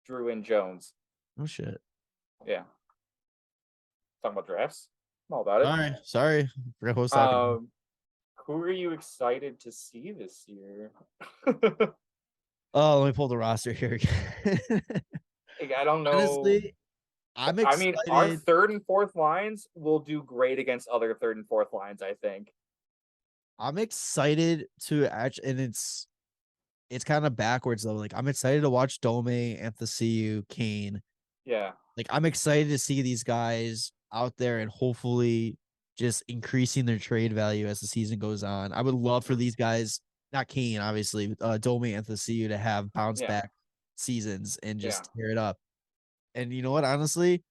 Druin, Jones. Oh shit. Yeah, talking about drafts. I'm all about it. All right. Sorry. Forgot what I was talking about. Um, who are you excited to see this year? Oh, let me pull the roster here again. Like, I don't know. Honestly, I'm I mean, our excited. third and fourth lines will do great against other third and fourth lines, I think. I'm excited to actually, and it's kind of backwards though. Like I'm excited to watch Dome, Anthony, Kane. Yeah. Like I'm excited to see these guys out there and hopefully just increasing their trade value as the season goes on. I would love for these guys, not Kane, obviously, Dome and Theseu to have bounce Yeah. back seasons and Yeah. just tear it up. And you know what? Honestly,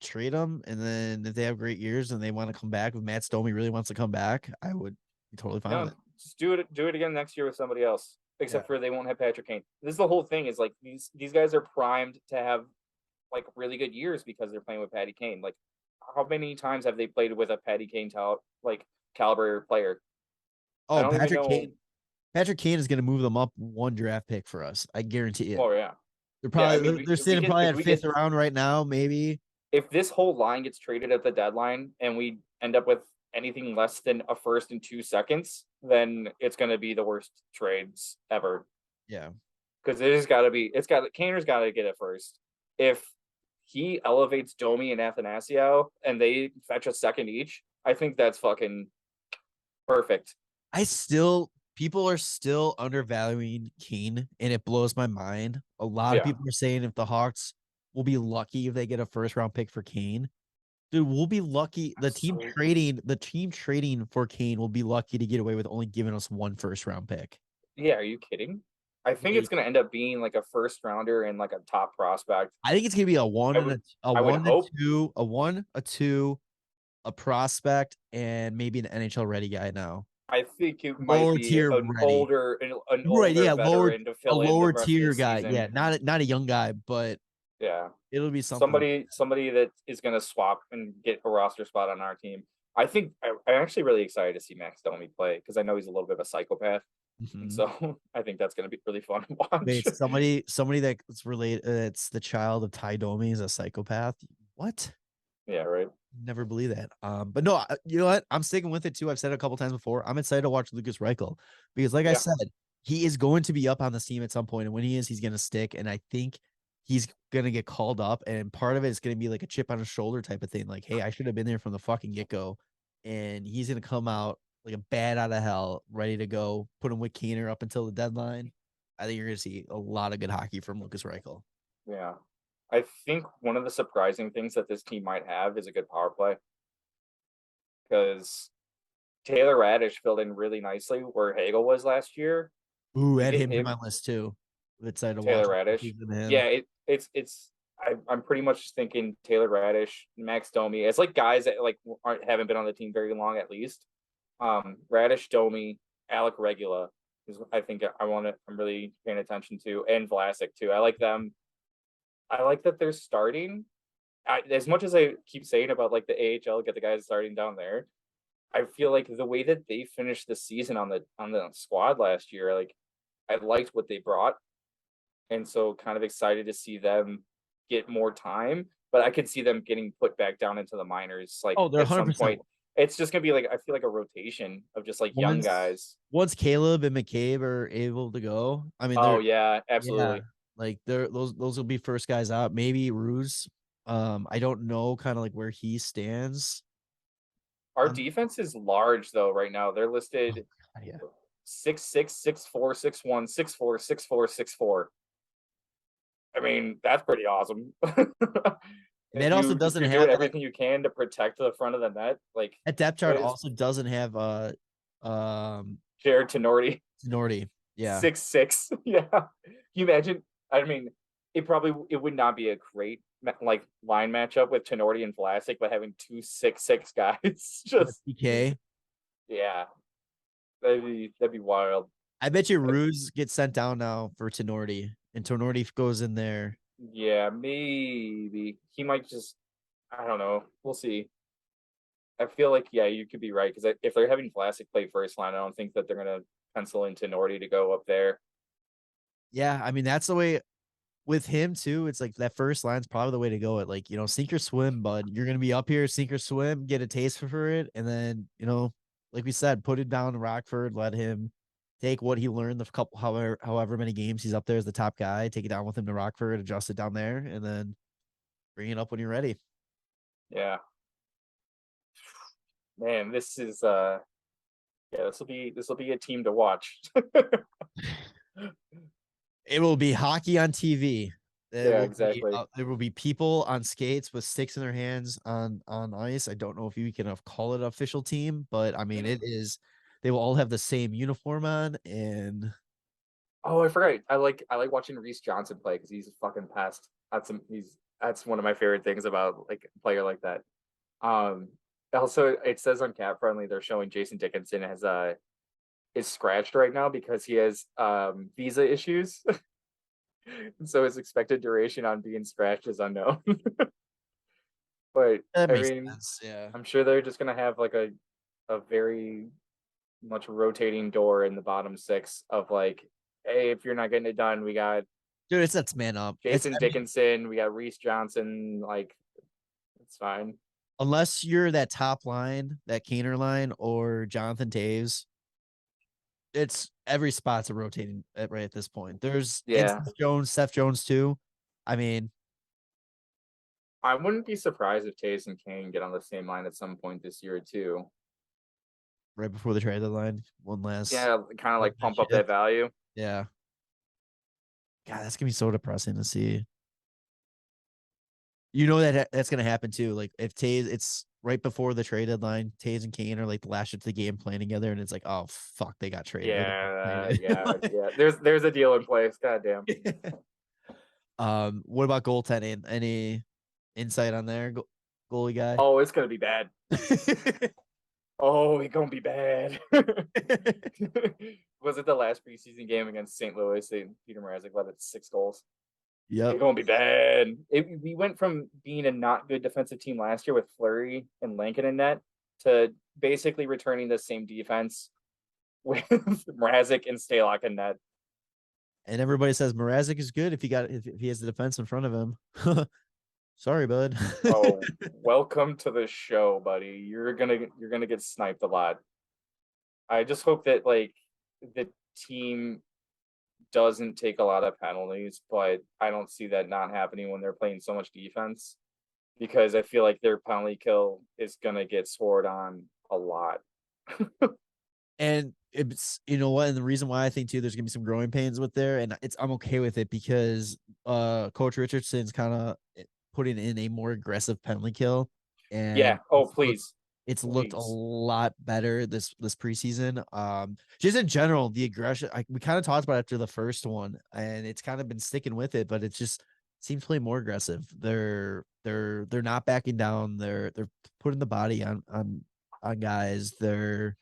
trade them, and then if they have great years and they want to come back, if Matt Stomey really wants to come back, I would be totally fine with No, it. just do it again next year with somebody else. Yeah. Except for they won't have Patrick Kane. This is the whole thing, is like these guys are primed to have like really good years because they're playing with Patty Kane. Like, how many times have they played with a Patty Kane like caliber player? I Oh, don't even know. Patrick Kane is going to move them up one draft pick for us. I guarantee it. Oh yeah. They're Yeah, I probably mean, they're sitting probably if at we fifth get round right now, maybe. if this whole line gets traded at the deadline and we end up with anything less than a first and 2 seconds, then it's going to be the worst trades ever. Yeah. Because Kaner's got to get it first. If he elevates Domi and Athanasio and they fetch a second each, I think that's fucking perfect. People are still undervaluing Kane, and it blows my mind. A lot of people are saying if the Hawks will be lucky if they get a first round pick for Kane. Dude, we'll be lucky. The team trading for Kane will be lucky to get away with only giving us one first round pick. Yeah, are you kidding? I think it's going to end up being like a first rounder and like a top prospect. I think it's going to be a one, a two, a prospect, and maybe an NHL ready guy now. I think it might Lower be tier an ready. older veteran to fill in lower the rest tier of the guy. season. Yeah, not a young guy, but yeah, it'll be something. Somebody that is going to swap and get a roster spot on our team. I think I'm actually really excited to see Max Domi play because I know he's a little bit of a psychopath. Mm-hmm. And so I think that's going to be really fun to watch. Wait, somebody that's related. It's the child of Ty Domi is a psychopath. What? Yeah, right. Never believe that. But no, you know what? I'm sticking with it too. I've said it a couple times before. I'm excited to watch Lucas Reichel because, like I said, he is going to be up on the team at some point, and when he is, he's going to stick. And I think he's going to get called up, and part of it is going to be like a chip on his shoulder type of thing. Like, hey, I should have been there from the fucking get go, and he's going to come out like a bat out of hell, ready to go. Put him with Keener up until the deadline. I think you're going to see a lot of good hockey from Lucas Reichel. Yeah. I think one of the surprising things that this team might have is a good power play. Because Taylor Radish filled in really nicely where Hagel was last year. Ooh, add him to my list too. Excited to Taylor Radish. Yeah, I'm pretty much thinking Taylor Radish, Max Domi. It's like guys that like haven't been on the team very long at least. Radish, Domi, Alec Regula is I think I'm really paying attention to, and Vlasic too. I like them. I like that they're starting. As much as I keep saying about like the AHL, get the guys starting down there. I feel like the way that they finished the season on the squad last year, like I liked what they brought, and so kind of excited to see them get more time. But I could see them getting put back down into the minors. Like they're at 100%. Some point, it's just gonna be like I feel like a rotation of just like young guys. Once Caleb and McCabe are able to go, I mean, yeah, absolutely. Yeah. Like those will be first guys out. Maybe Ruse. I don't know kind of like where he stands. Our defense is large though right now. They're listed 6'6", 6'4", 6'1", 6'4", 6'4", 6'4". I mean, that's pretty awesome. It also doesn't have doing everything you can to protect the front of the net. Like that depth chart also doesn't have Jared Tinnardi. Yeah. 6'6". Yeah. Can you imagine? I mean, it would not be a great like line matchup with Tinnardi and Vlasic, but having 2 6'6" guys just PK. Yeah. That'd be wild. I bet you Ruse gets sent down now for Tinnardi, and Tinnardi goes in there. Yeah, maybe he might just. I don't know. We'll see. I feel like you could be right because if they're having Vlasic play first line, I don't think that they're gonna pencil in Tinnardi to go up there. Yeah, I mean that's the way with him too. It's like that first line's probably the way to go. It like sink or swim, bud. You're gonna be up here, sink or swim, get a taste for it, and then like we said, put it down to Rockford, let him take what he learned the couple however many games he's up there as the top guy, take it down with him to Rockford, adjust it down there, and then bring it up when you're ready. Yeah. Man, this is this will be a team to watch. It will be hockey on TV. Exactly. There will be people on skates with sticks in their hands on ice. I don't know if you can call it an official team, but I mean it is. They will all have the same uniform on, and I forgot. I like watching Reese Johnson play because he's a fucking pest. That's one of my favorite things about like a player like that. Also, it says on Cap Friendly they're showing Jason Dickinson is scratched right now because he has visa issues. So his expected duration on being scratched is unknown. But that makes sense. Yeah, I'm sure they're just gonna have like a very much rotating door in the bottom six of like, hey, if you're not getting it done, we got Dude, it sets man up. Jason Dickinson, we got Reese Johnson. Like, it's fine. Unless you're that top line, that Kaner line, or Jonathan Taves, it's every spot's a rotating right at this point. There's Seth Jones too. I mean, I wouldn't be surprised if Taves and Kane get on the same line at some point this year too. Right before the trade deadline, one last. Yeah, kind of like pump up that value. Yeah. God, that's gonna be so depressing to see. You know that's gonna happen too. Like if Taves, it's right before the trade deadline. Taves and Kane are like the last of the game playing together, and it's like, oh fuck, they got traded. Yeah. There's a deal in place. Goddamn. What about goaltending? Any insight on there, goalie guy? Oh, it's gonna be bad. Oh, it's gonna be bad. Was it the last preseason game against St. Louis? Peter Mrazek led it 6 goals. Yeah, it's gonna be bad. We went from being a not good defensive team last year with Fleury and Lankin in net to basically returning the same defense with Mrazek and Stalock in net. And everybody says Mrazek is good if he has the defense in front of him. Sorry, bud. Oh, welcome to the show, buddy. You're gonna get sniped a lot. I just hope that like the team doesn't take a lot of penalties, but I don't see that not happening when they're playing so much defense, because I feel like their penalty kill is gonna get scored on a lot. And it's, you know what, and the reason why I think too there's gonna be some growing pains with there, and I'm okay with it because Coach Richardson's kind of putting in a more aggressive penalty kill. And please. It's looked a lot better this preseason. Just in general, the aggression, we kind of talked about after the first one, and it's kind of been sticking with it, but it just seems to play more aggressive. They're not backing down. They're putting the body on guys. They're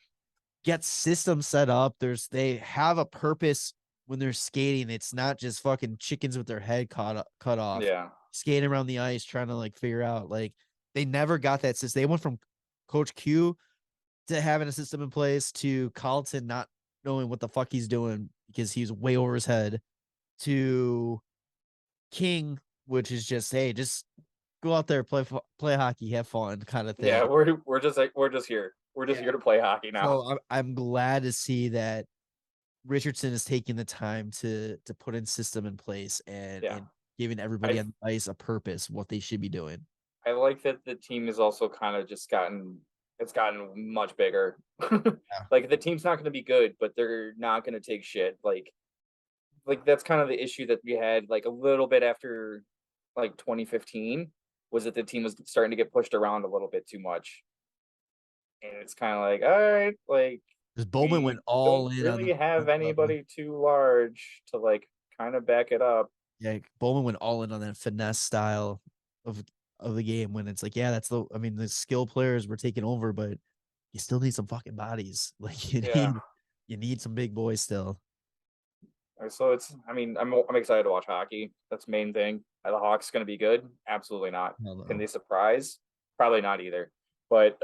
get systems set up. They have a purpose when they're skating. It's not just fucking chickens with their head cut off. Yeah. Skating around the ice trying to like figure out, like, they never got that system. They went from Coach Q to having a system in place to Carlton not knowing what the fuck he's doing because he's way over his head, to King, which is just, hey, just go out there, play hockey, have fun kind of thing. Yeah, we're just here. We're just here to play hockey now. So I'm glad to see that Richardson is taking the time to put in system in place and giving everybody on the ice a purpose, what they should be doing. I like that the team is also kind of just gotten much bigger. Like the team's not going to be good, but they're not going to take shit. Like that's kind of the issue that we had like a little bit after like 2015, was that the team was starting to get pushed around a little bit too much. And it's kind of like, all right, like, because Bowman went all in. Really have anybody too large to like kind of back it up. Yeah, Bowman went all in on that finesse style of the game, when it's like, yeah, the skill players were taking over, but you still need some fucking bodies. Like you need some big boys still. So I'm excited to watch hockey. That's the main thing. Are the Hawks going to be good? Absolutely not. No. Can they surprise? Probably not either. But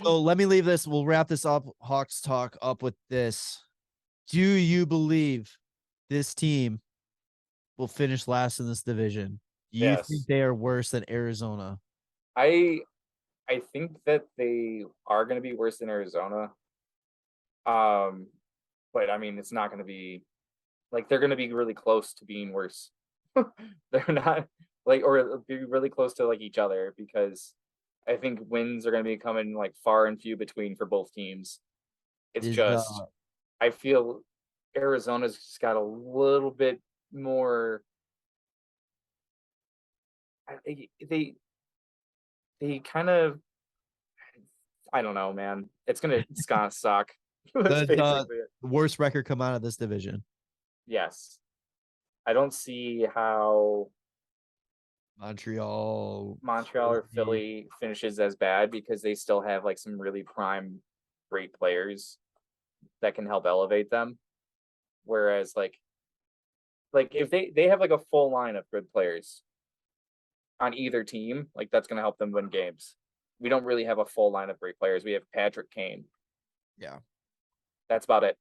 so let me leave this. We'll wrap this up. Hawks talk up with this. Do you believe this team will finish last in this division? Do you think they are worse than Arizona? I think that they are going to be worse than Arizona. But I mean, it's not going to be like, they're going to be really close to being worse. They're not like, or be really close to like each other, because I think wins are going to be coming like far and few between for both teams. It's I feel Arizona's just got a little bit more. They kind of, I don't know, man. It's gonna suck. That's the worst record come out of this division. Yes, I don't see how Montreal or Philly finishes as bad, because they still have like some really prime great players that can help elevate them. Whereas like if they have like a full line of good players on either team, like that's going to help them win games. We don't really have a full line of great players. We have Patrick Kane. Yeah. That's about it.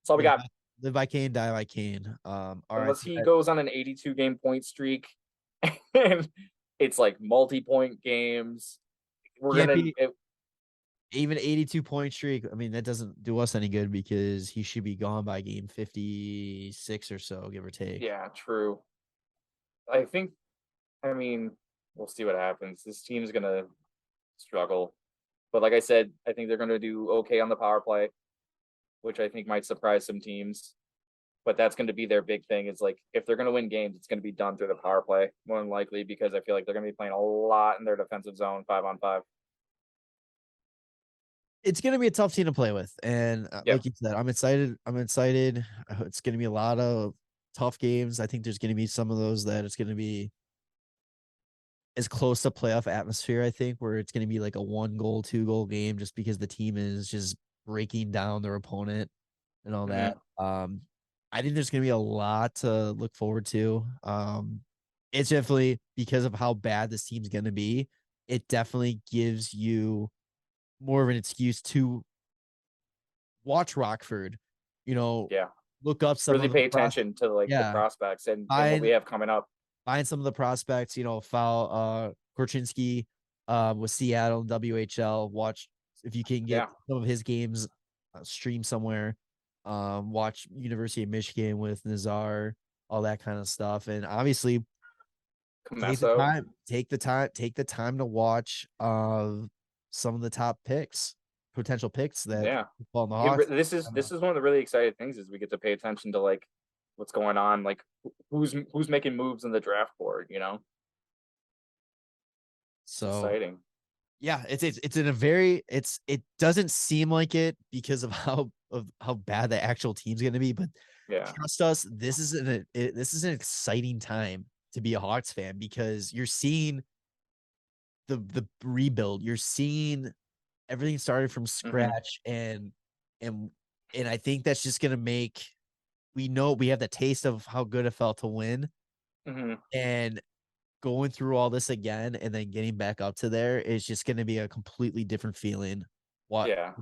That's all we got. Live by Kane, die by Kane. All right. Unless he goes on an 82 game point streak and it's like multi-point games. We're Can't gonna be even 82 point streak. I mean, that doesn't do us any good because he should be gone by game 56 or so, give or take. yeah, true. I think I mean, we'll see what happens. This team's gonna struggle. But like I said, I think they're gonna do okay on the power play, which I think might surprise some teams. But that's going to be their big thing. Is like if they're going to win games, it's going to be done through the power play more than likely because I feel like they're going to be playing a lot in their defensive zone 5-on-5. It's going to be a tough team to play with, and Yep. like you said, I'm excited. It's going to be a lot of tough games. I think there's going to be some of those that it's going to be as close to playoff atmosphere. I think where it's going to be like a 1-goal, 2-goal game, just because the team is just breaking down their opponent and all that. I think there's going to be a lot to look forward to. It's definitely because of how bad this team's going to be. It definitely gives you more of an excuse to watch Rockford, Yeah. look up some really of the pay attention to like the prospects and what we have coming up. Find some of the prospects, foul Korchinski with Seattle and WHL. Watch if you can get some of his games streamed somewhere. Watch University of Michigan with Nazar, all that kind of stuff. And obviously take the time to watch some of the top potential picks that fall in the Hawks. This is one of the really exciting things is we get to pay attention to like what's going on, like who's making moves in the draft board, So exciting. Yeah, it doesn't seem like it because of how bad the actual team's going to be, but trust us, this is an exciting time to be a Hawks fan because you're seeing the rebuild, you're seeing everything started from scratch, and I think that's just going to make we have the taste of how good it felt to win, and going through all this again and then getting back up to there is just going to be a completely different feeling.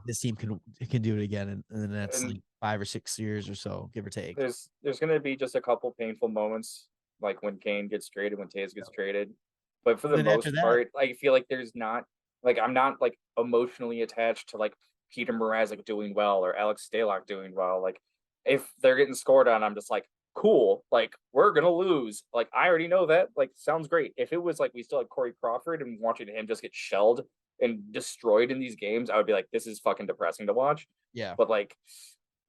This team can do it again in the next like 5 or 6 years or so, give or take. There's going to be just a couple painful moments, like when Kane gets traded, when Taves gets traded. But for the most part, I feel like there's not like I'm not like emotionally attached to like Peter Mrazek doing well or Alex Stalock doing well. Like if they're getting scored on, I'm just like, cool, like we're gonna lose. Like I already know that. Like sounds great. If it was like we still had Corey Crawford and watching him just get shelled and destroyed in these games, I would be like, this is fucking depressing to watch. Yeah. But like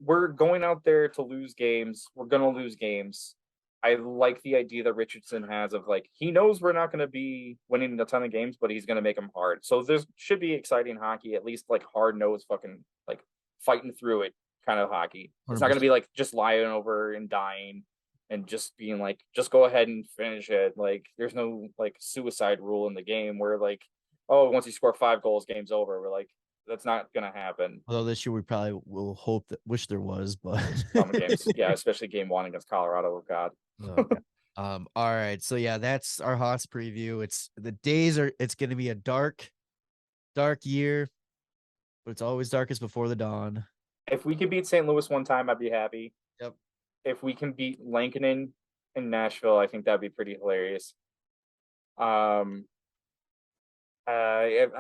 we're going out there to lose games. We're gonna lose games. I like the idea that Richardson has of like he knows we're not going to be winning a ton of games, but he's going to make them hard. So there should be exciting hockey, at least like hard nosed fucking like fighting through it kind of hockey. It's not going to be like just lying over and dying and just being like just go ahead and finish it. Like there's no like suicide rule in the game where like once you score 5 goals, game's over. We're like that's not gonna happen. Although this year we probably will wish there was, but some games, especially game 1 against Colorado. Oh God. All right, so that's our Hawks preview. It's gonna be a dark year, but it's always darkest before the dawn. If we could beat St. Louis one time, I'd be happy. Yep. If we can beat Lankinen in Nashville, I think that'd be pretty hilarious. I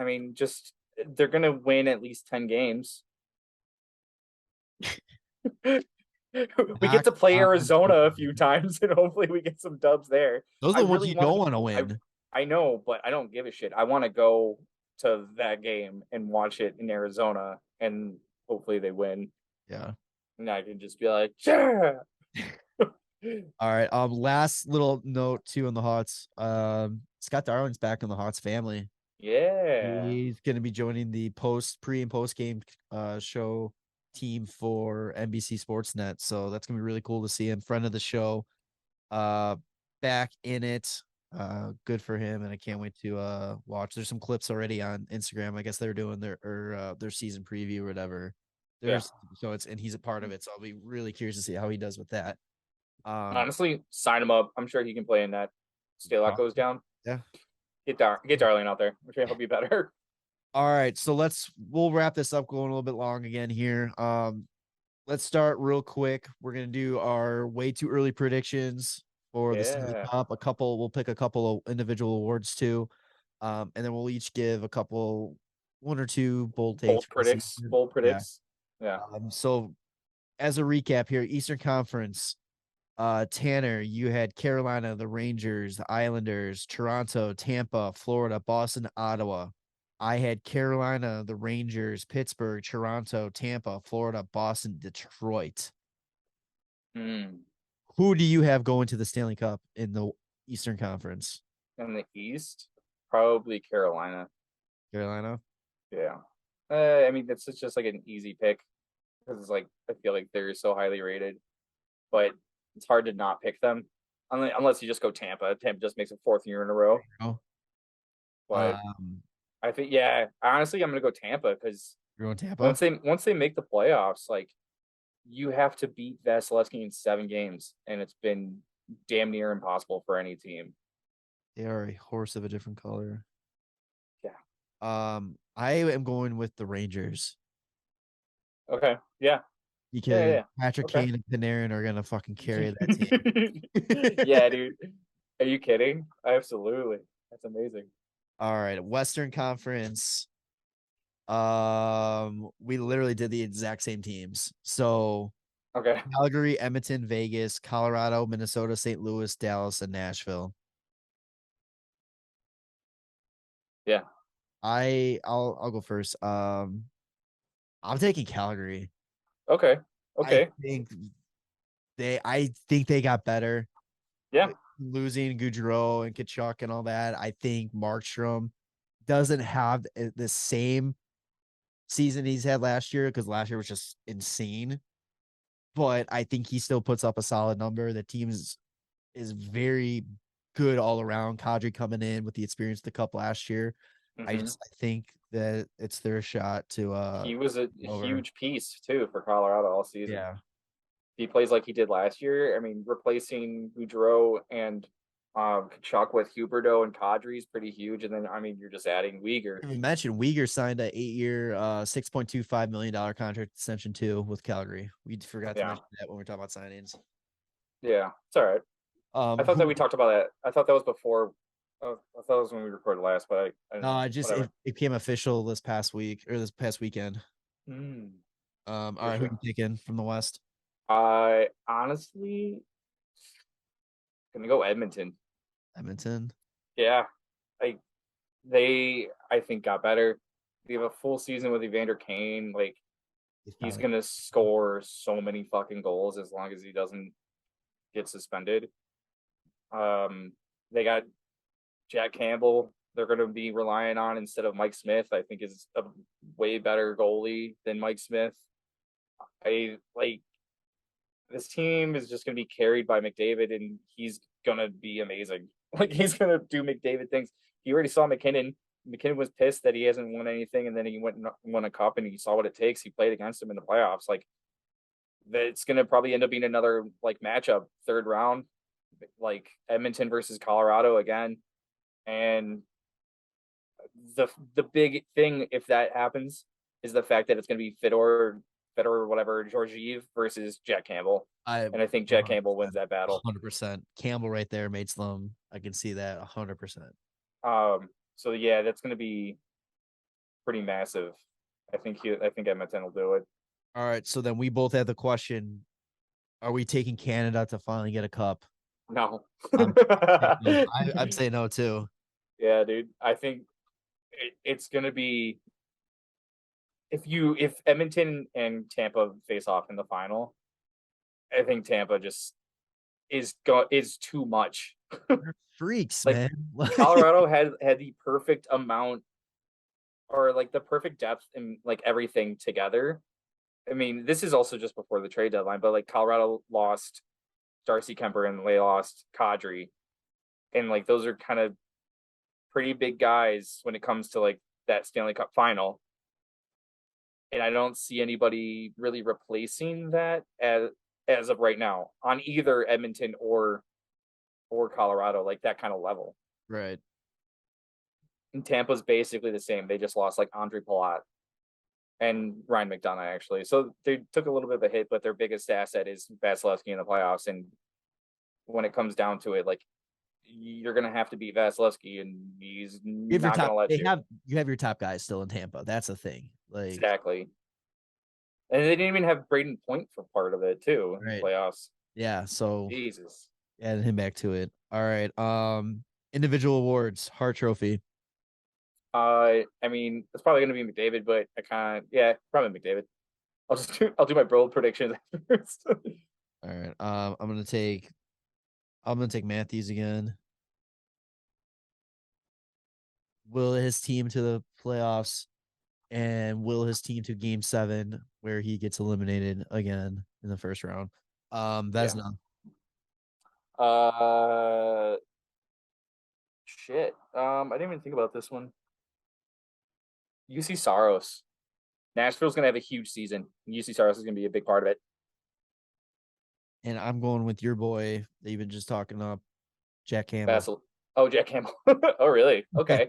mean, just they're gonna win at least 10 games. We get to play Arizona a few times, and hopefully we get some dubs there. Those are the ones you don't want to win. I know, but I don't give a shit. I want to go to that game and watch it in Arizona, and hopefully they win. Yeah. And I can just be like, yeah. All right. Last little note too on the Hawks. Scott Darling's back in the Hawks family. Yeah. He's gonna be joining the pre and post game show team for NBC Sportsnet. So that's gonna be really cool to see him, friend of the show, back in it. Good for him, and I can't wait to watch. There's some clips already on Instagram. I guess they're doing their season preview or whatever. So he's a part of it. So I'll be really curious to see how he does with that. Honestly, sign him up. I'm sure he can play in that. Stalock goes down. Yeah. Get Darling out there. I'm sure he'll be better. All right, so we'll wrap this up. Going a little bit long again here. let's start real quick. We're gonna do our way too early predictions for the Stanley Yeah. Cup. We'll pick a couple of individual awards too, and then we'll each give one or two bold takes for the season. Bold Yeah. predicts. Yeah. So as a recap here, Eastern Conference. Tanner, you had Carolina, the Rangers, the Islanders, Toronto, Tampa, Florida, Boston, Ottawa. I had Carolina, the Rangers, Pittsburgh, Toronto, Tampa, Florida, Boston, Detroit. Mm. Who do you have going to the Stanley Cup in the Eastern Conference? In the East, probably Carolina. Carolina. Yeah. I mean, it's just like an easy pick because it's like I feel like they're so highly rated, but it's hard to not pick them unless you just go Tampa. Tampa just makes it fourth year in a row. Oh, But I think, yeah, honestly, I'm gonna go Tampa because you're going Tampa. once they make the playoffs, like you have to beat Vasilevsky in 7 games, and it's been damn near impossible for any team. They are a horse of a different color. Yeah. I am going with the Rangers Okay. Yeah. because Yeah. Patrick Okay. Kane and Panarin are gonna fucking carry that team. Yeah, dude. Are you kidding? Absolutely. That's amazing. All right, Western Conference. We literally did the exact same teams. So Okay. Calgary, Edmonton, Vegas, Colorado, Minnesota, St. Louis, Dallas, and Nashville. Yeah. I'll go first. I'm taking Calgary. Okay. Okay. I think they got better. Yeah. Losing Goudreau and Kachuk and all that. I think Markstrom doesn't have the same season he's had last year because last year was just insane. But I think he still puts up a solid number. The team is very good all around. Kadri coming in with the experience of the cup last year. Mm-hmm. I think that it's their shot to He was a over. huge piece too for Colorado all season. Yeah. He plays like he did last year. I mean, replacing Goudreau and Kachuk with Huberdeau and Kadri is pretty huge. And then I mean, you're just adding Uyghur. You mentioned Uyghur signed an 8-year, $6.25 million contract extension too with Calgary. We forgot to mention that when we are talking about signings. Yeah, it's all right. I thought that we talked about that. I thought that was before. I thought it was when we recorded last, but it became official this past week or this past weekend. All right, who are you picking from the West? I honestly gonna go Edmonton. Edmonton. Yeah, I think got better. They have a full season with Evander Kane. Like he's gonna score so many fucking goals as long as he doesn't get suspended. They got Jack Campbell. They're going to be relying on instead of Mike Smith. I think is a way better goalie than Mike Smith. I like this team is just going to be carried by McDavid, and he's going to be amazing. Like he's going to do McDavid things. You already saw McKinnon. McKinnon was pissed that he hasn't won anything, and then he went and won a cup, and he saw what it takes. He played against him in the playoffs. Like it's going to probably end up being another like matchup, third round, like Edmonton versus Colorado again. And the big thing, if that happens, is the fact that it's going to be Fedor whatever, Georgiev versus Jack Campbell. And I think Jack Campbell wins that battle. 100%. Campbell right there made Slum. I can see that 100%. So yeah, that's going to be pretty massive. I think Edmonton will do it. All right, so then we both had the question: are we taking Canada to finally get a cup? No. I'd say no too. Yeah, dude. I think it's gonna be if Edmonton and Tampa face off in the final, I think Tampa just is too much. They're freaks, like, man. Colorado had the perfect amount or like the perfect depth and like everything together. I mean, this is also just before the trade deadline, but like Colorado lost Darcy Kemper and they lost Kadri. And like those are kind of pretty big guys when it comes to like that Stanley Cup final. And I don't see anybody really replacing that as of right now on either Edmonton or Colorado, like that kind of level. Right. And Tampa's basically the same. They just lost like Andre Palat. and Ryan McDonough, actually. So they took a little bit of a hit, but their biggest asset is Vasilevsky in the playoffs. And when it comes down to it, like, you're gonna have to beat Vasilevsky, and he's not gonna let you. You have your top guys still in Tampa. That's a thing. Like Exactly. And they didn't even have Braden Point for part of it too in right. the playoffs. Yeah. So Jesus. added him back to it. All right. Individual awards, Hart Trophy. I mean, it's probably gonna be McDavid, but I can't. Yeah, probably McDavid. I'll do my bold predictions first. All right. I'm gonna take Matthews again. Will his team to the playoffs, and will his team to Game 7, where he gets eliminated again in the first round. Vesna. Yeah. Shit. I didn't even think about this one. UC Saros. Nashville's gonna have a huge season. UC Saros is gonna be a big part of it. And I'm going with your boy that you've been just talking up, Jack Campbell. Basil. Oh, Jack Campbell. Oh, really? Okay.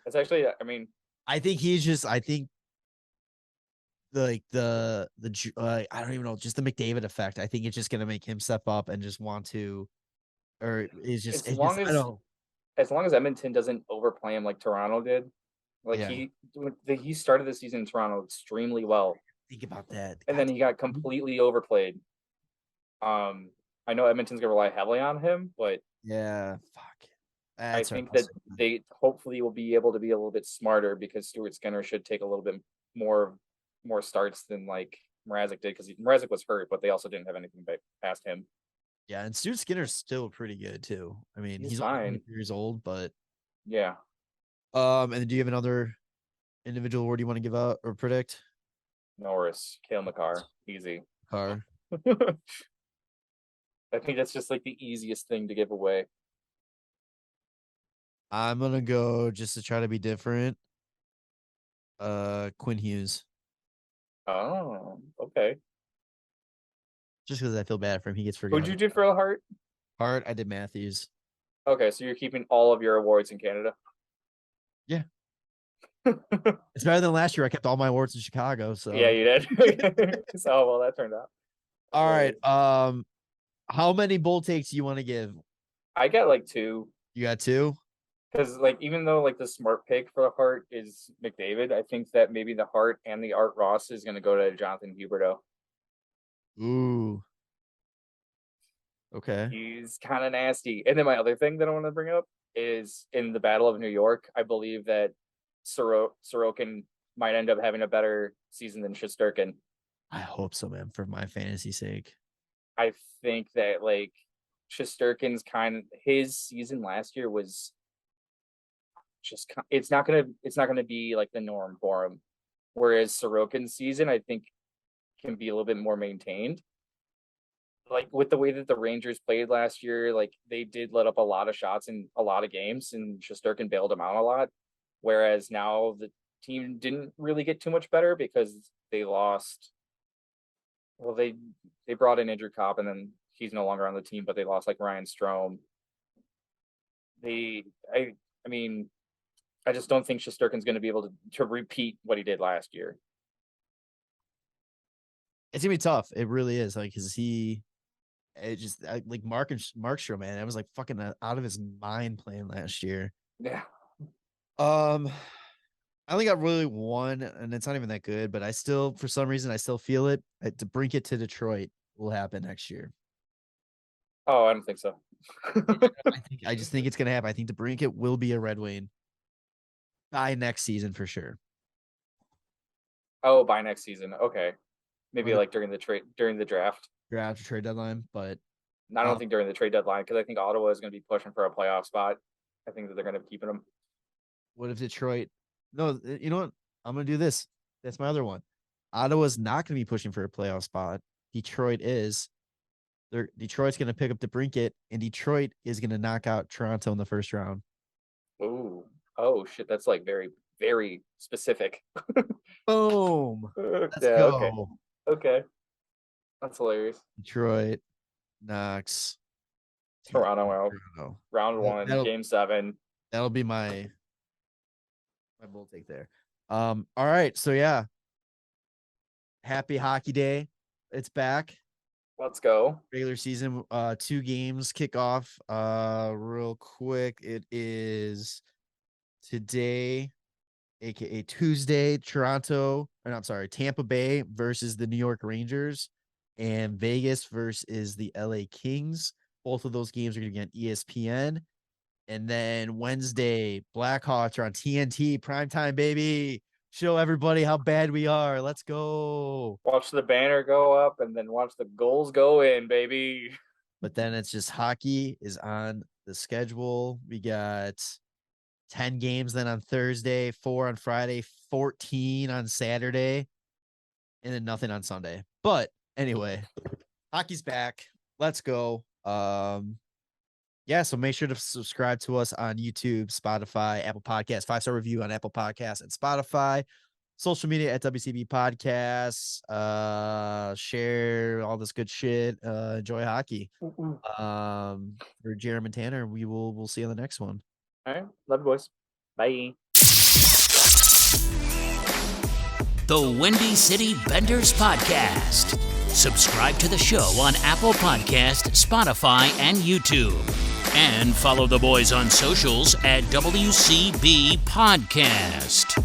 That's actually. I mean, I think like the I don't even know, just the McDavid effect. I think it's just gonna make him step up and just want to, or is just as long as Edmonton doesn't overplay him like Toronto did, like yeah. he started the season in Toronto extremely well. Think about that. And then he got completely overplayed. I know Edmonton's gonna rely heavily on him, but yeah, fuck. I think that they hopefully will be able to be a little bit smarter, because Stuart Skinner should take a little bit more starts than like Mrazek did, because Mrazek was hurt, but they also didn't have anything past him. Yeah, and Stuart Skinner's still pretty good too. I mean, he's fine. only 23 years old, but yeah. And do you have another individual award you want to give out or predict? Norris, Cale Makar, easy. Car. I think that's just like the easiest thing to give away. I'm gonna go just to try to be different. Quinn Hughes. Oh, okay. Just because I feel bad for him, he gets forgotten. Who'd you do for Hart? Hart, I did Matthews. Okay, so you're keeping all of your awards in Canada. Yeah. It's better than last year. I kept all my awards in Chicago. So yeah, you did. So well, that turned out. All right. How many bold takes do you want to give? I got like 2. You got 2? Because like, even though like the smart pick for the Hart is McDavid, I think that maybe the Hart and the Art Ross is going to go to Jonathan Huberdeau. Ooh. Okay. He's kind of nasty. And then my other thing that I want to bring up is, in the Battle of New York, I believe that Sorokin might end up having a better season than Shesterkin. I hope so, man, for my fantasy sake. I think that like Shesterkin's his season last year was just, it's not gonna be like the norm for him. Whereas Sorokin's season, I think, can be a little bit more maintained. Like, with the way that the Rangers played last year, like, they did let up a lot of shots in a lot of games, and Shesterkin bailed them out a lot. Whereas now the team didn't really get too much better, because they lost. Well, they brought in Andrew Kopp, and then he's no longer on the team, but they lost like Ryan Strome. I mean, I just don't think Shesterkin's going to be able to repeat what he did last year. It's gonna be tough. It really is. Like, like Markstrom, man, I was like fucking out of his mind playing last year. Yeah. I only got really one, and it's not even that good, but for some reason, I still feel it. To bring it to Detroit will happen next year. Oh, I don't think so. I just think it's gonna happen. I think DeBrincat will be a Red Wing by next season for sure. Oh, by next season. Okay. Maybe like during the draft or trade deadline, but I don't think during the trade deadline, because I think Ottawa is going to be pushing for a playoff spot. I think that they're going to be keeping him. What if Detroit? No, you know what? I'm going to do this. That's my other one. Ottawa's not going to be pushing for a playoff spot. Detroit is. Detroit's going to pick up DeBrincat, and Detroit is going to knock out Toronto in the first round. Ooh. Oh, shit. That's like very, very specific. Boom. Let's go. Okay. That's hilarious. Detroit knocks Toronto out. Round 1, Game 7. That'll be my bold take there. All right. So yeah, happy hockey day. It's back. Let's go. Regular season, 2 games kick off real quick. It is today, aka Tuesday, Tampa Bay versus the New York Rangers, and Vegas versus the LA Kings. Both of those games are going to be on ESPN. And then Wednesday, Blackhawks are on TNT, primetime, baby. Show everybody how bad we are. Let's go. Watch the banner go up and then watch the goals go in, baby. But then it's just hockey is on the schedule. We got 10 games then on Thursday, 4 on Friday, 14 on Saturday, and then nothing on Sunday. But anyway, hockey's back. Let's go. Yeah, so make sure to subscribe to us on YouTube, Spotify, Apple Podcasts, 5-star review on Apple Podcasts and Spotify. Social media at WCB Podcasts. Share all this good shit. Enjoy hockey. For Jarom and Tanner, we'll see you on the next one. All right. Love you, boys. Bye. The Windy City Benders Podcast. Subscribe to the show on Apple Podcast, Spotify, and YouTube. And follow the boys on socials at WCB Podcast.